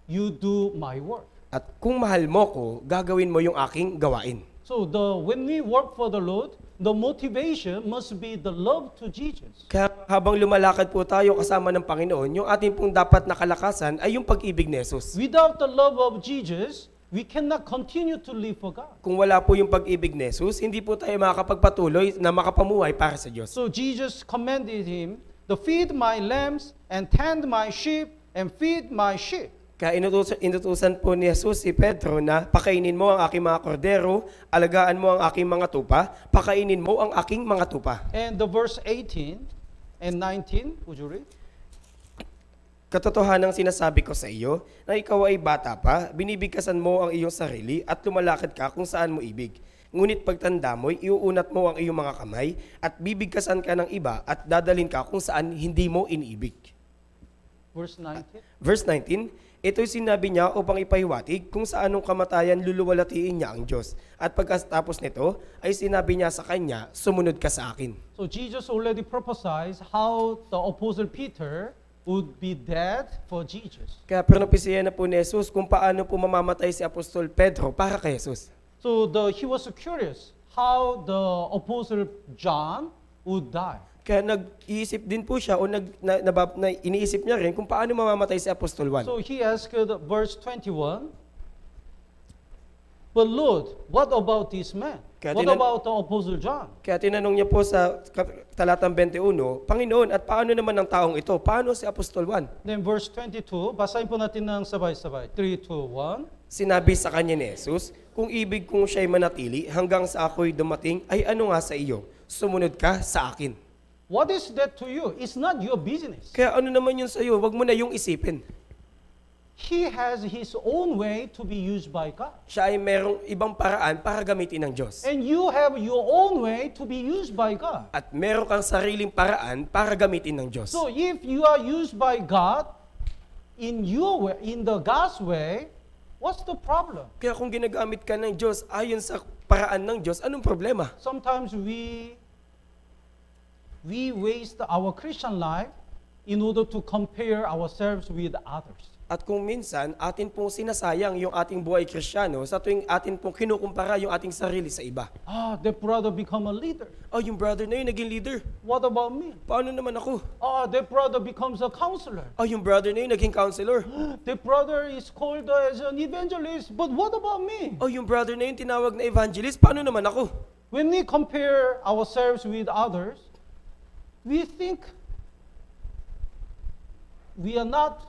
you do my work. At kung mahal mo ko, gagawin mo yung aking gawain. So when we work for the Lord, the motivation must be the love to Jesus. Kaya habang lumalakad po tayo kasama ng Panginoon, yung ating pong dapat na kalakasan ay yung pag-ibig ni Jesus. Without the love of Jesus, we cannot continue to live for God. Kung wala po yung pag-ibig ni Jesus, hindi po tayo makakapagpatuloy na makapamuhay para sa Diyos. So Jesus commanded him to feed my lambs and tend my sheep and feed my sheep. Kaya inutusan po ni Jesus si Pedro na pakainin mo ang aking mga kordero, alagaan mo ang aking mga tupa, pakainin mo ang aking mga tupa. And the verse 18 and 19, would you read? Katotohanang sinasabi ko sa iyo na ikaw ay bata pa, binibigkasan mo ang iyong sarili at lumalakad ka kung saan mo ibig. Ngunit pagtanda mo'y iuunat mo ang iyong mga kamay at bibigkasan ka ng iba at dadalhin ka kung saan hindi mo iniibig. Verse 19. Verse 19, ito'y sinabi niya upang ipahiwatig kung sa anong kamatayan luluwalatiin niya ang Diyos. At pagkatapos nito ay sinabi niya sa kanya, sumunod ka sa akin. So Jesus already prophesied how the Apostle Peter would be dead for Jesus. Kaya propesya na po ni Jesus kung paano po mamamatay si Apostol Pedro para kay Jesus. So he was curious how the Apostle John would die. Kaya nag-iisip din po siya o iniisip niya rin kung paano mamamatay si Apostol Juan. So he asked verse 21, But Lord, what about this man? Kaya What about the Apostle John? Kaya tinanong niya po sa talatang 21, Panginoon, at paano naman ang taong ito? Paano si Apostol Juan? Then verse 22, basahin po natin ng sabay-sabay. 3, 2, 1. Sinabi sa kanya ni Jesus, kung ibig kong siya'y manatili hanggang sa ako'y dumating, ay ano nga sa iyo? Sumunod ka sa akin. What is that to you? It's not your business. Kaya ano naman yun sa iyo? Wag mo na yung isipin. He has his own way to be used by God. Siya ay merong ibang paraan para gamitin ng Diyos. And you have your own way to be used by God. At meron kang sariling paraan para gamitin ng Diyos. So if you are used by God in your way, in the God's way, what's the problem? Kaya kung ginagamit ka ng Diyos ayon sa paraan ng Diyos, anong problema? Sometimes we waste our Christian life in order to compare ourselves with others. At kung minsan, atin pong sinasayang yung ating buhay Kristiyano sa tuwing atin pong kinukumpara yung ating sarili sa iba. That brother become a leader. Oh, yung brother na yun naging leader. What about me? Paano naman ako? That brother becomes a counselor. Oh, yung brother na yun naging counselor. That brother is called as an evangelist. But what about me? Oh, yung brother na yun tinawag na evangelist. Paano naman ako? When we compare ourselves with others, we think we are not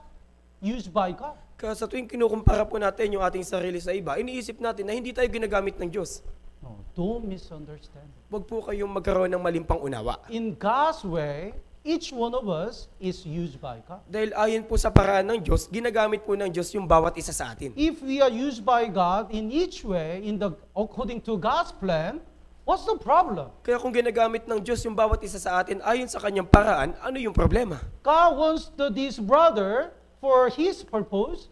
used by God. Kaya sa tuwing kinukumpara po natin yung ating sarili sa iba, iniisip natin na hindi tayo ginagamit ng Diyos. No, don't misunderstand. Huwag po kayong magkaroon ng maling pang-unawa. In God's way, each one of us is used by God. Dahil ayon po sa paraan ng Diyos, ginagamit po ng Diyos yung bawat isa sa atin. If we are used by God in each way, according to God's plan, what's the problem? Kaya kung ginagamit ng Diyos yung bawat isa sa atin ayon sa kanyang paraan, ano yung problema? God wants this brother for His purpose,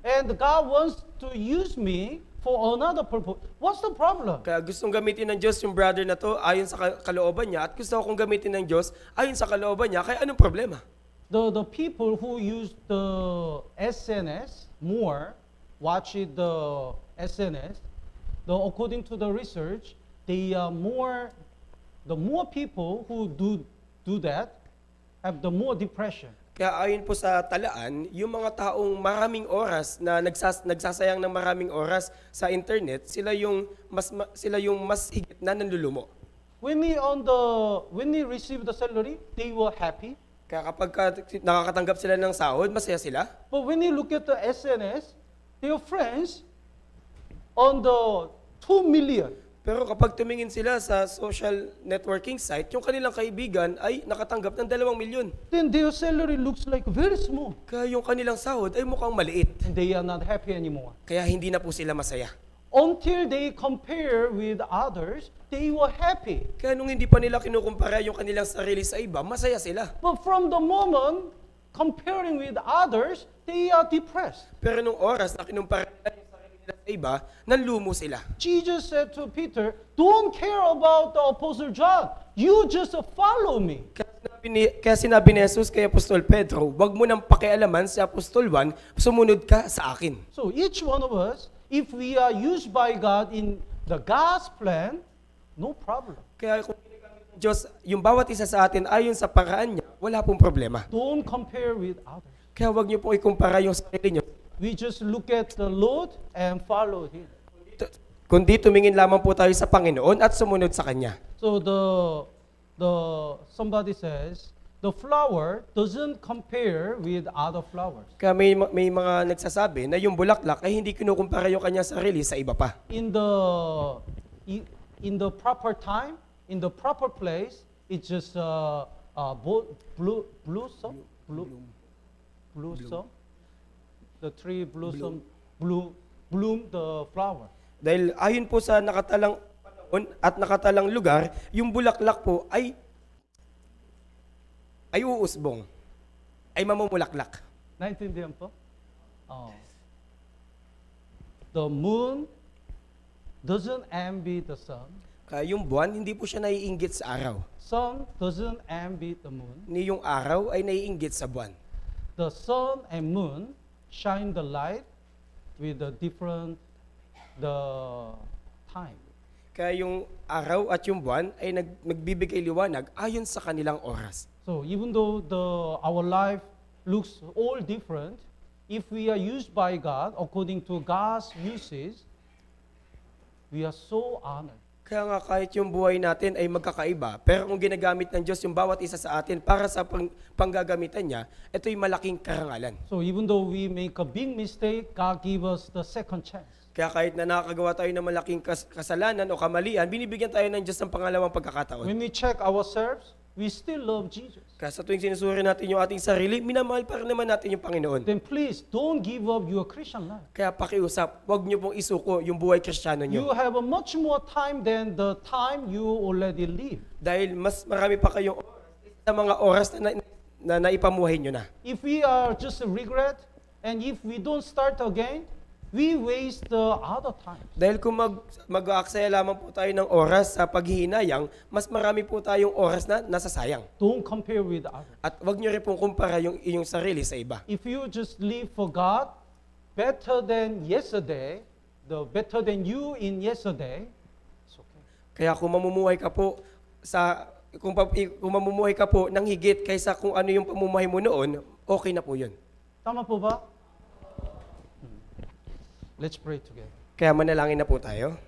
and God wants to use me for another purpose. What's the problem? Kaya gustong gamitin ng Diyos yung brother na to ayon sa kalooban niya at gusto akong gamitin ng Diyos ayon sa kalooban niya, kaya anong problema? The people who use the SNS more, watch the SNS, according to the research, the more people who do that have the more depression. Kaya ayon po sa talaan, yung mga taong maraming oras na nagsasayang ng maraming oras sa internet, sila yung mas higit na nanlulumo. When we receive the salary, they were happy. Kaya kapag nakakatanggap sila ng sahod, masaya sila. But when you look at the SNS, their friends on the 2 million. Pero kapag tumingin sila sa social networking site, yung kanilang kaibigan ay nakatanggap ng 2 milyon. Then their salary looks like very small. Kaya yung kanilang sahod ay mukhang maliit. And they are not happy anymore. Kaya hindi na po sila masaya. Until they compare with others, they were happy. Kaya nung hindi pa nila kinukumpara yung kanilang sarili sa iba, masaya sila. But from the moment comparing with others, they are depressed. Pero nung oras na kinumpara nila yung sarili nila sa iba, nanlumo sila. Jesus said to Peter, "Don't care about the Apostle John. You just follow me." Kaya sinabi ni Jesus kay Apostol Pedro, wag mo nang pakialaman si Apostol Juan, sumunod ka sa akin. So each one of us, if we are used by God in the God's plan, no problem. Kaya kung ginagamit ng Diyos, yung bawat isa sa atin ayon sa paraan niya, wala pong problema. Don't compare with others. Kaya wag niyo pong ikumpara yung sarili niyo. We just look at the Lord and follow Him. Kundi tumingin lamang po tayo sa Panginoon at sumunod sa Kanya. So somebody says, the flower doesn't compare with other flowers. Kaya may mga nagsasabi na yung bulaklak ay hindi kinukumpara yung kanyang sarili sa iba pa. In the proper time, in the proper place, it's just blossom. The tree blossom, bloom the flower. Dahil ayon po sa nakatalang panahon at nakatalang lugar, yung bulaklak po ay uusbong, ay mamumulaklak. Naintindihan po? The moon doesn't envy the sun. Kaya yung buwan, hindi po siya naiinggit sa araw. Sun doesn't envy the moon. Ni yung araw ay naiinggit sa buwan. The sun and moon shine the light with the time. Kaya yung araw at yung buwan ay nagbibigay liwanag ayon sa kanilang oras. So even though our life looks all different, if we are used by God according to God's uses, we are so honored. Kaya nga kahit yung buhay natin ay magkakaiba, pero kung ginagamit ng Diyos yung bawat isa sa atin para sa panggagamitan niya, ito'y malaking karangalan. So even though we make a big mistake, God give us the second chance. Kaya kahit na nakakagawa tayo ng malaking kasalanan o kamalian, binibigyan tayo ng Diyos ng pangalawang pagkakataon. When we check ourselves, we still love Jesus. Kaya sa tuwing sinusuri natin yung ating sarili, minamahal pa rin naman natin yung Panginoon. Then please don't give up your Christian life. Kaya pakiusap, huwag niyo pong isuko yung buhay Kristiyano You niyo. have a much more time than the time you already live. Dahil mas marami pa kayong oras sa mga oras na naipamuhay niyo na. If we are just a regret, and if we don't start again, we waste the other time. Dahil kung mag-aaksaya lamang po tayo ng oras sa paghihinayang, mas marami po tayong oras na nasasayang. Don't compare with others. At wag niyo rin pong kumpara yung inyong sarili sa iba. If you just live for God, better than yesterday, better than you in yesterday, it's okay. Kaya kung mamumuhay ka po kung mamumuhay ka po ng higit kaysa kung ano yung pamumuhay mo noon, okay na po yun. Tama po ba? Let's pray together. Kaya manalangin na po tayo.